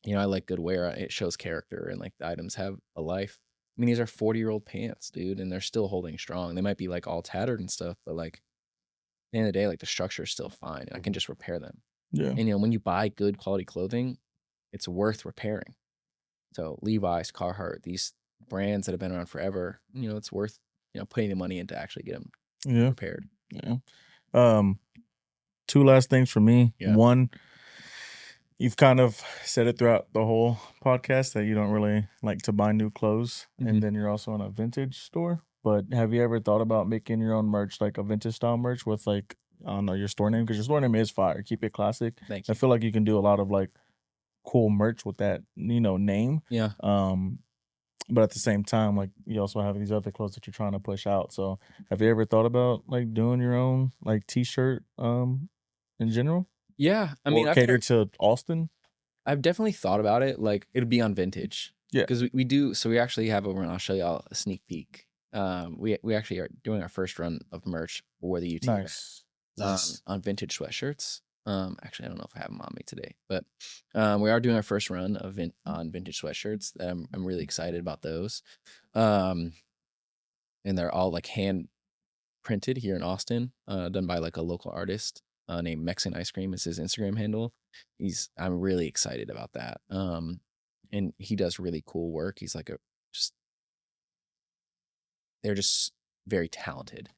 you know, I like good wear. It shows character, and like the items have a life. I mean, these are 40-year-old pants, dude, and they're still holding strong. They might be like all tattered and stuff, but like at the end of the day, like the structure is still fine, and I can just repair them. Yeah. And you know, when you buy good quality clothing, it's worth repairing. So Levi's, Carhartt, these brands that have been around forever, you know, it's worth, you know, putting the money in to actually get them Yeah. repaired. Yeah. Two last things for me. Yeah. One, you've kind of said it throughout the whole podcast that you don't really like to buy new clothes, and then you're also in a vintage store. But have you ever thought about making your own merch, like a vintage style merch with like, I don't know, your store name? Because your store name is fire. Keep it classic. Thank I you. feel like you can do a lot of like cool merch with that, you know, name. Yeah. But at the same time, like you also have these other clothes that you're trying to push out. So have you ever thought about like doing your own like t-shirt in general? Yeah. I mean, or catered to Austin? I've definitely thought about it. Like it'd be on vintage. Yeah. Because we do. So we actually have over, and I'll show y'all a sneak peek. We actually are doing our first run of merch for the UT Nice. on vintage sweatshirts. Actually, I don't know if I have them on me today, but we are doing our first run of on vintage sweatshirts. I'm really excited about those. And they're all like hand printed here in Austin, done by like a local artist named Mexican Ice Cream is his Instagram handle. I'm really excited about that. And he does really cool work. He's like they're just very talented.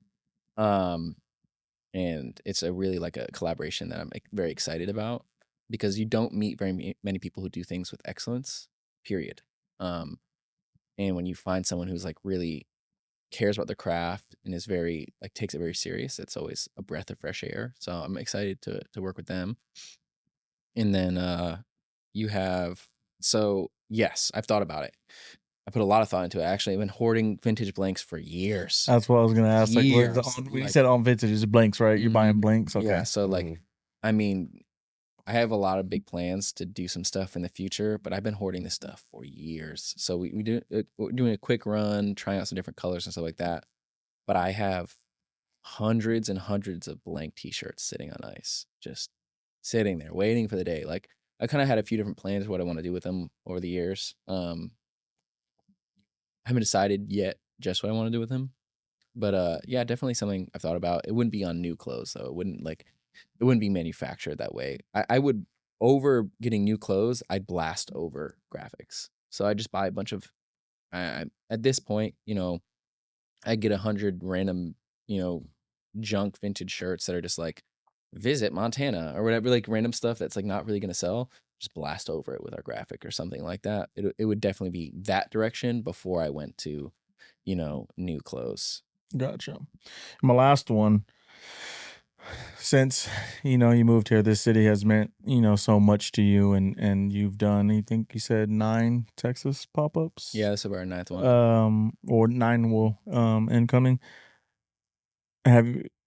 And it's a really like a collaboration that I'm like, very excited about because you don't meet very many people who do things with excellence, period. And when you find someone who's like really cares about their craft and is very like takes it very serious, it's always a breath of fresh air. So I'm excited to work with them. And then you have yes, I've thought about it. I put a lot of thought into it. Actually, I've been hoarding vintage blanks for years. That's what I was gonna ask. Like, Years, when you like- said on vintage, is blanks, right? You're buying blanks. Okay. Yeah. So like, I mean, I have a lot of big plans to do some stuff in the future, but I've been hoarding this stuff for years. So we're doing a quick run, trying out some different colors and stuff like that. But I have hundreds and hundreds of blank t-shirts sitting on ice, just sitting there waiting for the day. Like I kind of had a few different plans of what I want to do with them over the years. I haven't decided yet just what I want to do with them. But yeah, definitely something I've thought about. It wouldn't be on new clothes though. It wouldn't be manufactured that way. I would, over getting new clothes, I'd blast over graphics. So I just buy a bunch of at this point, you know, I get 100 random, you know, junk vintage shirts that are just like visit Montana or whatever, like random stuff that's like not really gonna sell. Just blast over it with our graphic or something like that. It would definitely be that direction before I went to, you know, new clothes. Gotcha. My last one, since you know you moved here, this city has meant, you know, so much to you, and you've done, I think you said 9 Texas pop-ups. Yeah, this is our 9th one. Or 9 will incoming.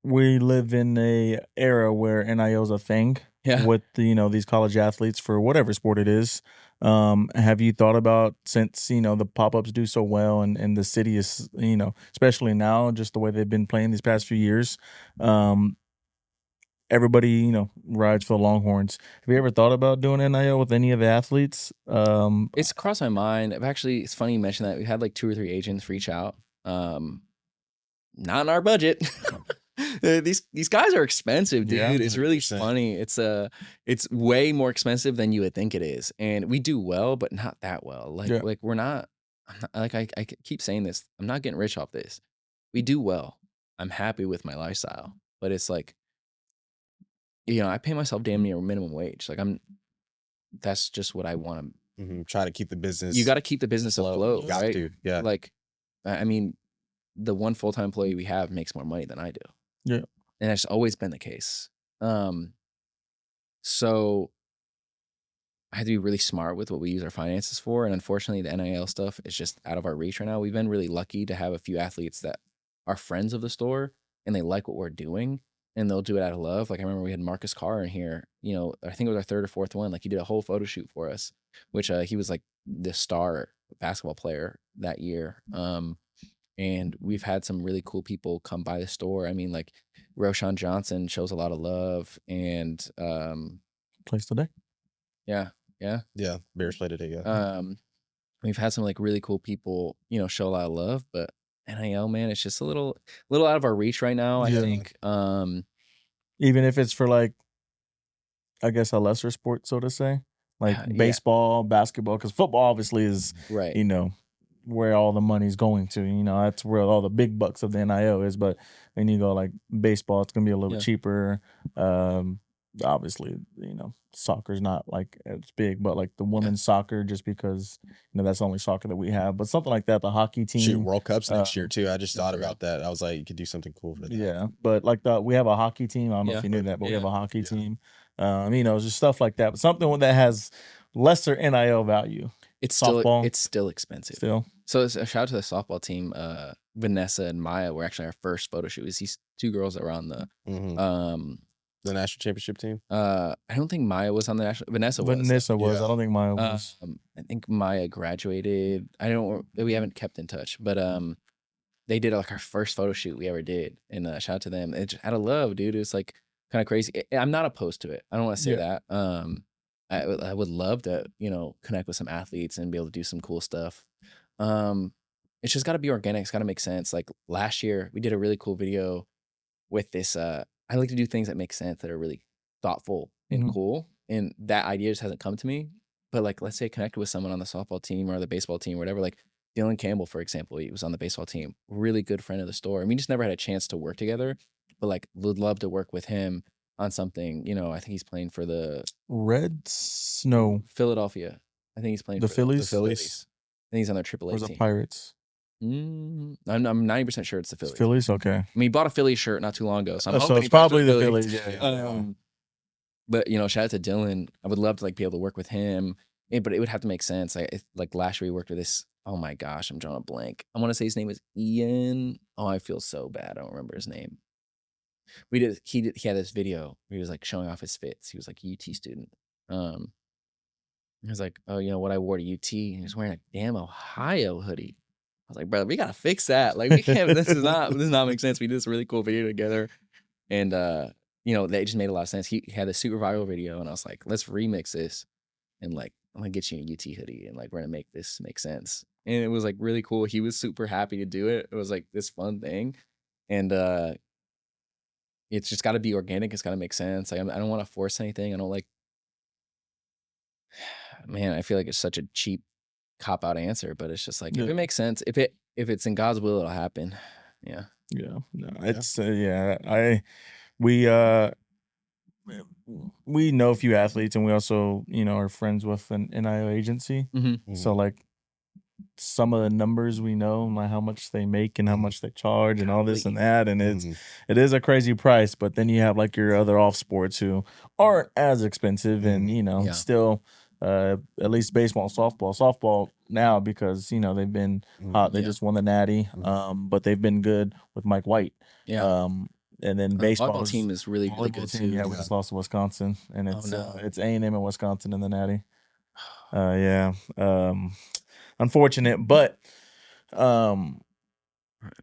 We live in a era where NIL is a thing. Yeah. With you know, these college athletes for whatever sport it is. Have you thought about, since you know the pop-ups do so well, and the city is, you know, especially now, just the way they've been playing these past few years, everybody, you know, rides for the Longhorns. Have you ever thought about doing NIL with any of the athletes? It's crossed my mind. It's funny you mentioned that. We had like 2 or 3 agents reach out. Not in our budget. These guys are expensive, dude. Yeah, it's really 100%. funny. It's way more expensive than you would think it is, and we do well, but not that well. Like we're not. I'm not like I keep saying this. I'm not getting rich off this. We do well. I'm happy with my lifestyle, but it's like, you know, I pay myself damn near minimum wage. Like that's just what I want to Try to keep the business. You got to keep the business afloat, You got right? to, yeah. Like, I mean, the one full-time employee we have makes more money than I do. Yeah. And that's always been the case. So I had to be really smart with what we use our finances for. And unfortunately, the NIL stuff is just out of our reach right now. We've been really lucky to have a few athletes that are friends of the store and they like what we're doing and they'll do it out of love. Like I remember we had Marcus Carr in here, you know, I think it was our third or fourth one. Like he did a whole photo shoot for us, which he was like the star basketball player that year. And we've had some really cool people come by the store. I mean, like Roshan Johnson shows a lot of love and Plays today. yeah. Bears play today. Yeah, We've had some like really cool people, you know, show a lot of love, but NIL, man, it's just a little out of our reach right now. I think. Even if it's for like, I guess a lesser sport, so to say, like baseball, basketball, because football obviously is right. You know, where all the money's going to. You know, that's where all the big bucks of the NIL is. But when you go like baseball, it's gonna be a little cheaper. Obviously, you know, soccer's not like as big, but like the women's soccer, just because you know that's the only soccer that we have. But something like that, the hockey team. Shoot, World Cups next year too. I just thought about that. I was like, you could do something cool for that. Yeah, but like we have a hockey team. I don't know if you knew that, but we have a hockey team. You know, just stuff like that. But something that has lesser NIL value. It's softball. still expensive. Still. So a shout out to the softball team. Vanessa and Maya were actually our first photo shoot. It was these two girls that were on the national championship team. I don't think Maya was on the national. Vanessa was. I don't think Maya was. I think Maya graduated. We haven't kept in touch, but they did like our first photo shoot we ever did, and shout out to them. It just out of love, dude. It's like kind of crazy. I'm not opposed to it. I don't want to say that. I would love to, you know, connect with some athletes and be able to do some cool stuff. It's just got to be organic. It's got to make sense. Like last year, we did a really cool video with this. I like to do things that make sense, that are really thoughtful and cool. And that idea just hasn't come to me. But like, let's say connect with someone on the softball team or the baseball team or whatever. Like Dylan Campbell, for example, he was on the baseball team, really good friend of the store. And we just never had a chance to work together. But like, would love to work with him on something. You know, I think he's playing for the Reds. No, Philadelphia. I think he's playing the for Phillies. I think he's on their AAA or team. the Pirates. I'm 90% sure it's the Phillies. Phillies, okay. I mean, he bought a Phillies shirt not too long ago, so I'm so hoping it's probably the Phillies. But you know, shout out to Dylan. I would love to like be able to work with him, but it would have to make sense. Like last year we worked with this. Oh my gosh, I'm drawing a blank. I want to say his name is Ian. Oh, I feel so bad. I don't remember his name. He had this video where he was like showing off his fits. He was like a UT student. He was like, oh, you know what I wore to UT? And he was wearing a damn Ohio hoodie. I was like, brother, we gotta fix that. Like, we can't. This does not make sense. We did this really cool video together, and you know, that just made a lot of sense. He had a super viral video, and I was like, let's remix this, and like, I'm gonna get you a UT hoodie, and like, we're gonna make this make sense. And it was like really cool. He was super happy to do it. It was like this fun thing, and it's just got to be organic. It's got to make sense. Like, I don't want to force anything. I don't like. Man, I feel like it's such a cheap cop out answer, but it's just like if it makes sense, if it's in God's will, it'll happen. Yeah. No, it's we know a few athletes, and we also, you know, are friends with an NIL agency. So like some of the numbers we know, like how much they make and how much they charge and all this and that, and it is a crazy price. But then you have like your other off sports who aren't as expensive, and you know, still at least baseball, softball now, because you know they've been hot. They just won the Natty, but they've been good with Mike White. And then baseball team is really good too. Yeah, we just lost to Wisconsin, and it's A&M in Wisconsin in the Natty. Unfortunate, but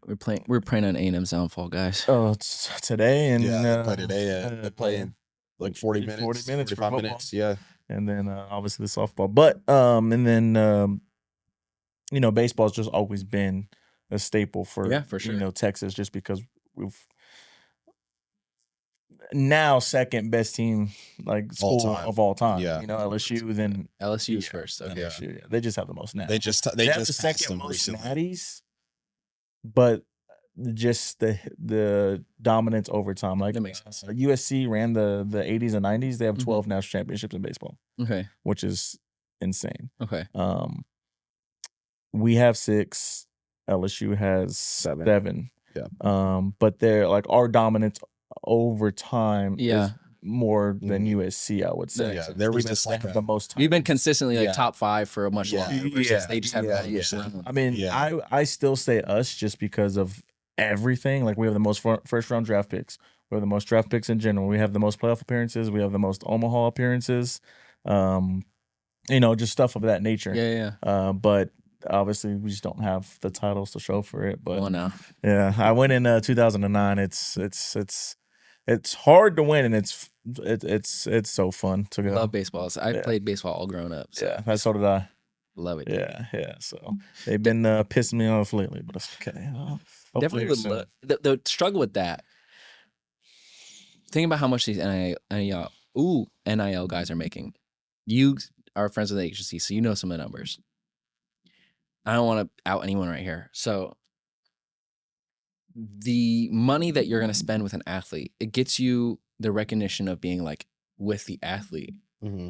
we're praying on A&M's downfall, guys. Oh, it's today, and they play today. They play in like 40 minutes, 45 minutes. Yeah, and then obviously the softball, but and then you know, baseball's just always been a staple for sure. You know, Texas, just because we've now second best team like school of all time. Yeah, you know, LSU. Then LSU's first. Okay. LSU, they just have the most natties. They have just the second most recently. natties, but just the dominance over time. Like that makes sense. USC ran the 80s and 90s. They have 12 national championships in baseball. Okay, which is insane. Okay. We have 6. LSU has 7. Yeah. But they're like our dominance over time Yeah. is more than Mhm. USC, I would say. Yeah, there was just They like have the most We've been titles. consistently like Yeah. top 5 for a much Yeah. longer. Versus they just have I mean, Yeah. I still say us just because of everything. Like we have the most first round draft picks. We have the most draft picks in general. We have the most playoff appearances. We have the most Omaha appearances. Just stuff of that nature. Yeah. But obviously we just don't have the titles to show for it. But Well, no. yeah, I went in 2009. It's hard to win, and it's so fun to go. Love baseball. So I played baseball all grown up. So So did I. love it. Dude. Yeah. So they've been pissing me off lately, but it's okay. Definitely would love the struggle with that. Think about how much these NIL guys are making. You are friends with the agency, so you know some of the numbers. I don't want to out anyone right here. So the money that you're going to spend with an athlete, it gets you the recognition of being like with the athlete. Mm-hmm.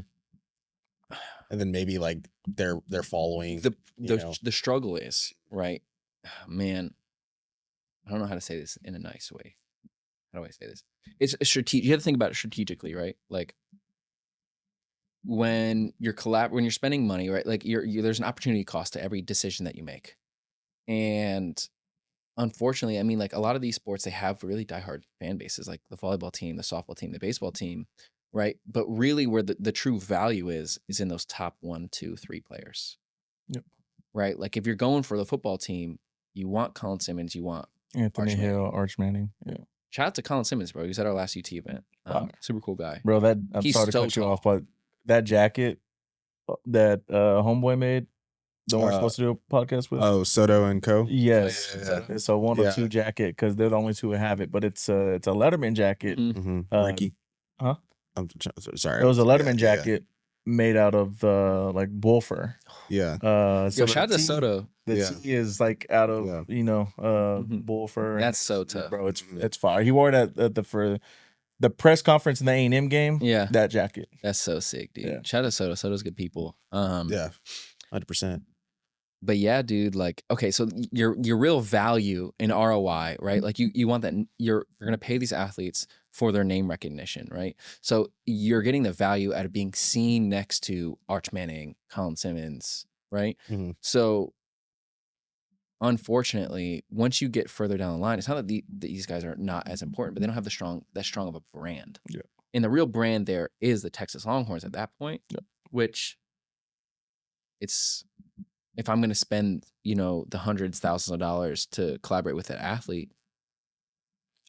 And then maybe like they're following the struggle is right. Man, I don't know how to say this in a nice way. How do I say this? It's strategic. You have to think about it strategically, right? Like when you're when you're spending money, right? Like there's an opportunity cost to every decision that you make. And unfortunately, I mean, like a lot of these sports, they have really diehard fan bases, like the volleyball team, the softball team, the baseball team, right? But really where the true value is in those top 1, 2, 3 players. Yep. Right? Like if you're going for the football team, you want Colin Simmons, you want Anthony Hill, Arch Manning. Yeah. Shout out to Colin Simmons, bro. He was at our last UT event. Super cool guy. Bro, I'm sorry to cut you off, but that jacket that homeboy made, the one we're supposed to do a podcast with. Oh, Soto and Co. Yes, Yeah. it's a 102 jacket because they're the only 2 who have it. But it's a Letterman jacket. Mm-hmm. Ricky, huh? I'm sorry. It was a Letterman jacket made out of like bull fur. Yeah. So shout out to Soto. The T is like out of bull fur. That's so tough, bro. It's fire. He wore it at for the press conference in the A&M game. Yeah, that jacket. That's so sick, dude. Yeah. Shout out to Soto. Soto's good people. 100%. But yeah, dude, like, okay, so your real value in ROI, right? Like you want that you're gonna pay these athletes for their name recognition, right? So you're getting the value out of being seen next to Arch Manning, Colin Simmons, right? Mm-hmm. So unfortunately, once you get further down the line, it's not that these guys are not as important, but they don't have that strong of a brand. Yeah. And the real brand there is the Texas Longhorns at that point, which it's, if I'm going to spend, the hundreds, thousands of dollars to collaborate with an athlete,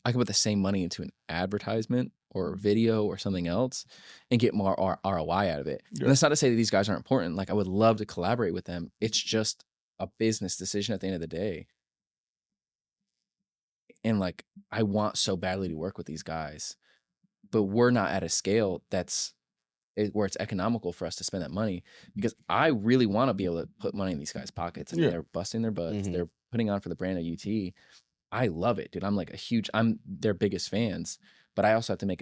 I can put the same money into an advertisement or a video or something else and get more ROI out of it. Yeah. And that's not to say that these guys aren't important. Like I would love to collaborate with them. It's just a business decision at the end of the day. And like, I want so badly to work with these guys, but we're not at a scale where it's economical for us to spend that money, because I really want to be able to put money in these guys' pockets, and they're busting their butts. Mm-hmm. They're putting on for the brand of UT. I love it, dude. I'm their biggest fans, but I also have to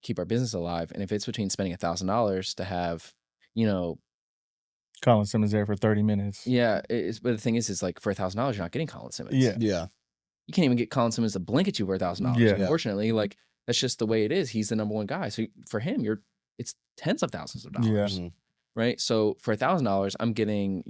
keep our business alive. And if it's between spending $1,000 to have, Colin Simmons there for 30 minutes. Yeah. But the thing is like for $1,000, you're not getting Colin Simmons. Yeah. You can't even get Colin Simmons to blink at you for $1,000. Yeah. Unfortunately, like that's just the way it is. He's the number 1 guy. So for him, it's tens of thousands of dollars. Yeah. Right. So for $1,000, I'm getting,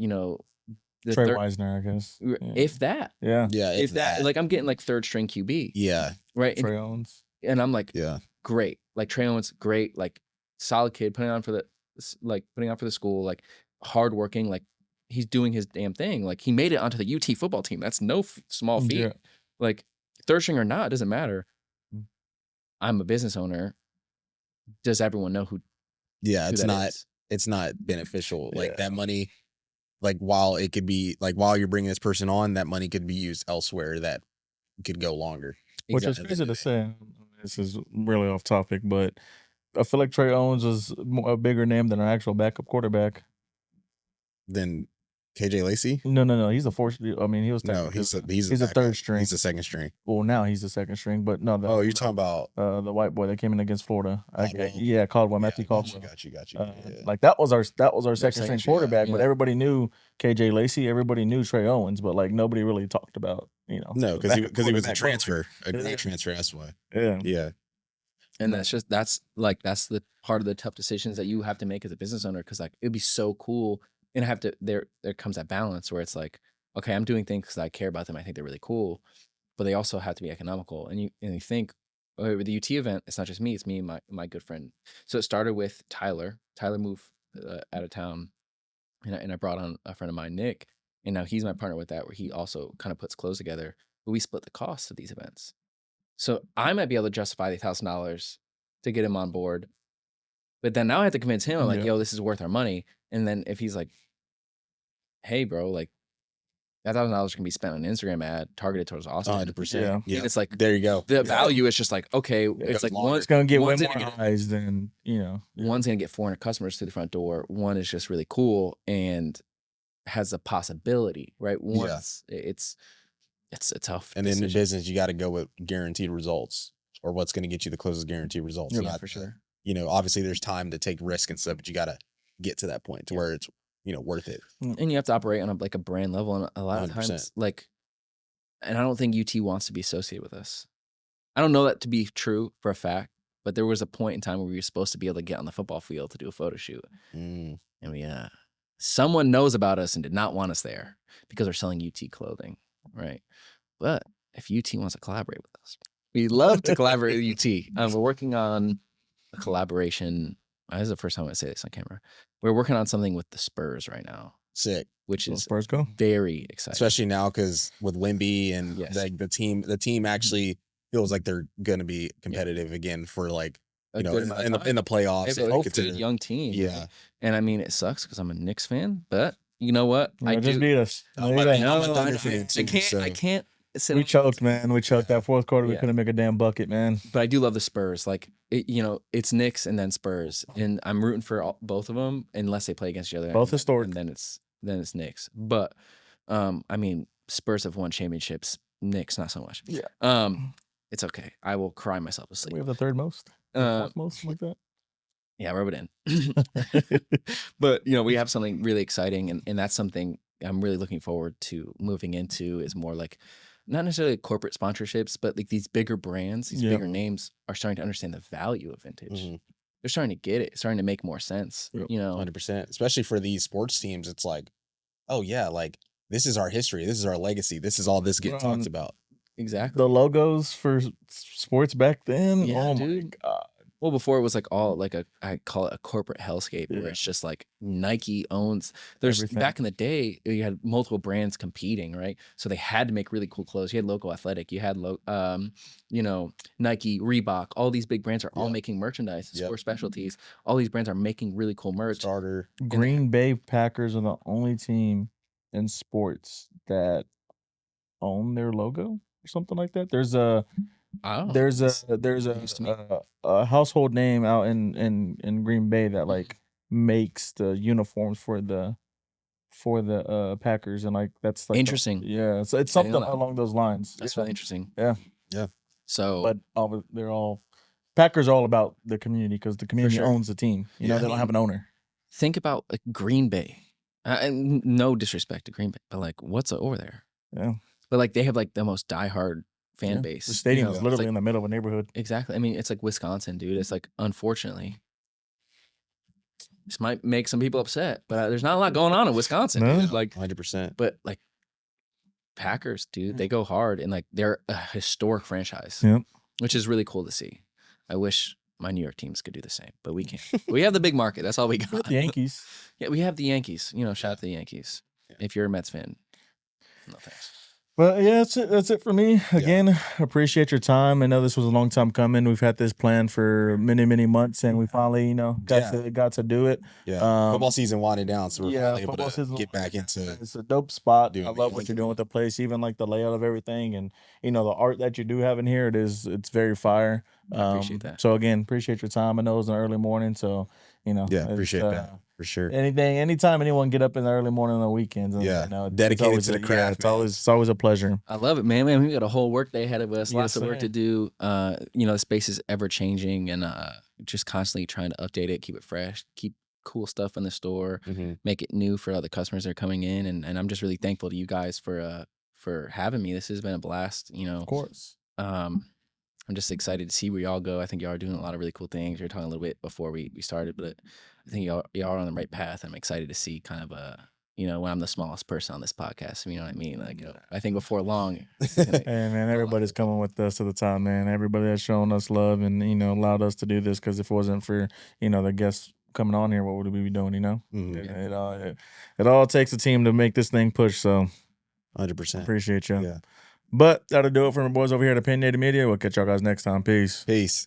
Trey Wisner, I guess. Yeah. If that. Yeah. Yeah. If that. Like I'm getting like 3rd string QB. Yeah. Right. Trey Owens. And I'm like, yeah, great. Like Trey Owens, great. Like solid kid, putting on for the school, like hardworking, like he's doing his damn thing. Like he made it onto the UT football team. That's no small feat. Yeah. Like 3rd string or not, it doesn't matter. I'm a business owner. Does everyone know who? Yeah, it's not beneficial. Like that money, like while you're bringing this person on, that money could be used elsewhere that could go longer. Which is crazy to say. This is really off topic, but I feel like Trey Owens was a bigger name than an actual backup quarterback. Then KJ Lacey? No. He's a fourth. I mean, he was No, he's a a third string. He's a second string. Well, now he's the second string, but no. You're talking about the white boy that came in against Florida. Caldwell? Caldwell, Matthew Caldwell. Got you. Like that was our second string quarterback, yeah. but everybody knew KJ Lacey. Everybody knew Trey Owens, but like nobody really talked about No, because he was a transfer, a great transfer. That's why. Yeah. And that's the part of the tough decisions that you have to make as a business owner, because like it'd be so cool, and there comes that balance where it's like, okay, I'm doing things because I care about them. I think they're really cool, but they also have to be economical. And you think, okay, with the UT event, it's not just me, it's me and my good friend. So it started with Tyler. Tyler moved out of town, and I brought on a friend of mine, Nick, and now he's my partner with that, where he also kind of puts clothes together, but we split the costs of these events. So I might be able to justify the $1,000 to get him on board, but then now I have to convince him. I'm like, yo, this is worth our money. And then if he's like, hey, bro, like that $1,000 can be spent on an Instagram ad targeted towards Austin. 100%. Yeah. It's like, there you go. The value is just like, okay, it's like one's going to get way more eyes than, One's going to get 400 customers through the front door. One is just really cool and has a possibility, right? It's a tough And decision. in the business, you got to go with guaranteed results, or what's going to get you the closest guaranteed results. Yeah, for sure. Obviously there's time to take risk and stuff, but you got to get to that point to where it's, worth it. And you have to operate on a brand level. And a lot of 100%. times, and I don't think UT wants to be associated with us. I don't know that to be true for a fact, but there was a point in time where we were supposed to be able to get on the football field to do a photo shoot. And someone knows about us and did not want us there because we're selling UT clothing, right? But if UT wants to collaborate with us, we love to collaborate with UT. We're working on a collaboration. This is the first time I say this on camera. We're working on something with the Spurs right now. Sick. Which is Spurs go? Very exciting. Especially now because with Wemby and like the team actually feels like they're going to be competitive again for like, in the playoffs. It's a young team. Yeah. And I mean, it sucks because I'm a Knicks fan, but you know what? I just beat us. I can't. We choked, man. We choked that fourth quarter. We couldn't make a damn bucket, man. But I do love the Spurs. Like, it's Knicks and then Spurs, and I'm rooting for both of them unless they play against each other. Both historic. And then it's Knicks. But I mean, Spurs have won championships. Knicks not so much. Yeah. It's okay. I will cry myself to sleep. We have the third most. Fourth most, like that. Yeah, rub it in. But we have something really exciting, and that's something I'm really looking forward to moving into. Is more like, not necessarily corporate sponsorships, but like these bigger brands, these bigger names are starting to understand the value of vintage. They're starting to get it. It's starting to make more sense. 100%. Especially for these sports teams, it's like, oh yeah, like this is our history, this is our legacy, this is all this gets talked about. Exactly. The logos for sports back then. Yeah, my God. Well, before it was like all like I call it a corporate hellscape where it's just like Nike owns. There's everything. Back in the day, you had multiple brands competing, right? So they had to make really cool clothes. You had Local Athletic, you had Nike, Reebok. All these big brands are all making merchandise, sport specialties. All these brands are making really cool merch. Starter. Green Bay Packers are the only team in sports that own their logo or something like that. There's a household name out in Green Bay that like makes the uniforms for the Packers, and like that's like interesting. It's something along those lines. That's really interesting. Yeah. So, but they're all Packers are all about the community because the community owns the team. They don't have an owner. Think about like Green Bay. And no disrespect to Green Bay, but like what's over there? Yeah. But like they have like the most diehard fan base. The stadium is literally in the middle of a neighborhood. Exactly. I mean, it's like Wisconsin, dude. It's like, unfortunately, this might make some people upset, but there's not a lot going on in Wisconsin. No. Dude. Like 100%. But like Packers, dude, they go hard, and like they're a historic franchise, which is really cool to see. I wish my New York teams could do the same, but we can't. We have the big market. That's all we got. The Yankees. Yeah, we have the Yankees. Shout out to the Yankees. If you're a Mets fan, no thanks. But yeah, that's it for me. Again, appreciate your time. I know this was a long time coming. We've had this plan for many, many months, and we finally, got to do it. Yeah, football season winding down, so we're finally able to get back into. It's a dope spot. I love what you're doing with the place, even like the layout of everything, and the art that you do have in here. It's very fire. I appreciate that. So again, appreciate your time. I know it was an early morning, so You know, Yeah, appreciate that for sure. Anytime anyone get up in the early morning on the weekends, and, Yeah, you know, dedicated to the craft. It's always a pleasure. I love it, man. We got a whole work day ahead of us. Yes, Lots of work sir. to do. You know, the space is ever changing, and just constantly trying to update it, keep it fresh, keep cool stuff in the store, make it new for other customers that are coming in, and I'm just really thankful to you guys for having me. This has been a blast. You know, Of course. I'm just excited to see where y'all go. I think y'all are doing a lot of really cool things. We were talking a little bit before we started, but I think y'all are on the right path. I'm excited to see kind of you know, when I'm the smallest person on this podcast, you know what I mean? Like, I think before long. Hey, man, everybody's coming with us to the top, man. Everybody that's shown us love and, you know, allowed us to do this, because if it wasn't for, you know, the guests coming on here, what would we be doing, you know? It all takes a team to make this thing push, so 100%. Appreciate you. Yeah. But that'll do it for my boys over here at Opinionated Media. We'll catch y'all guys next time. Peace. Peace.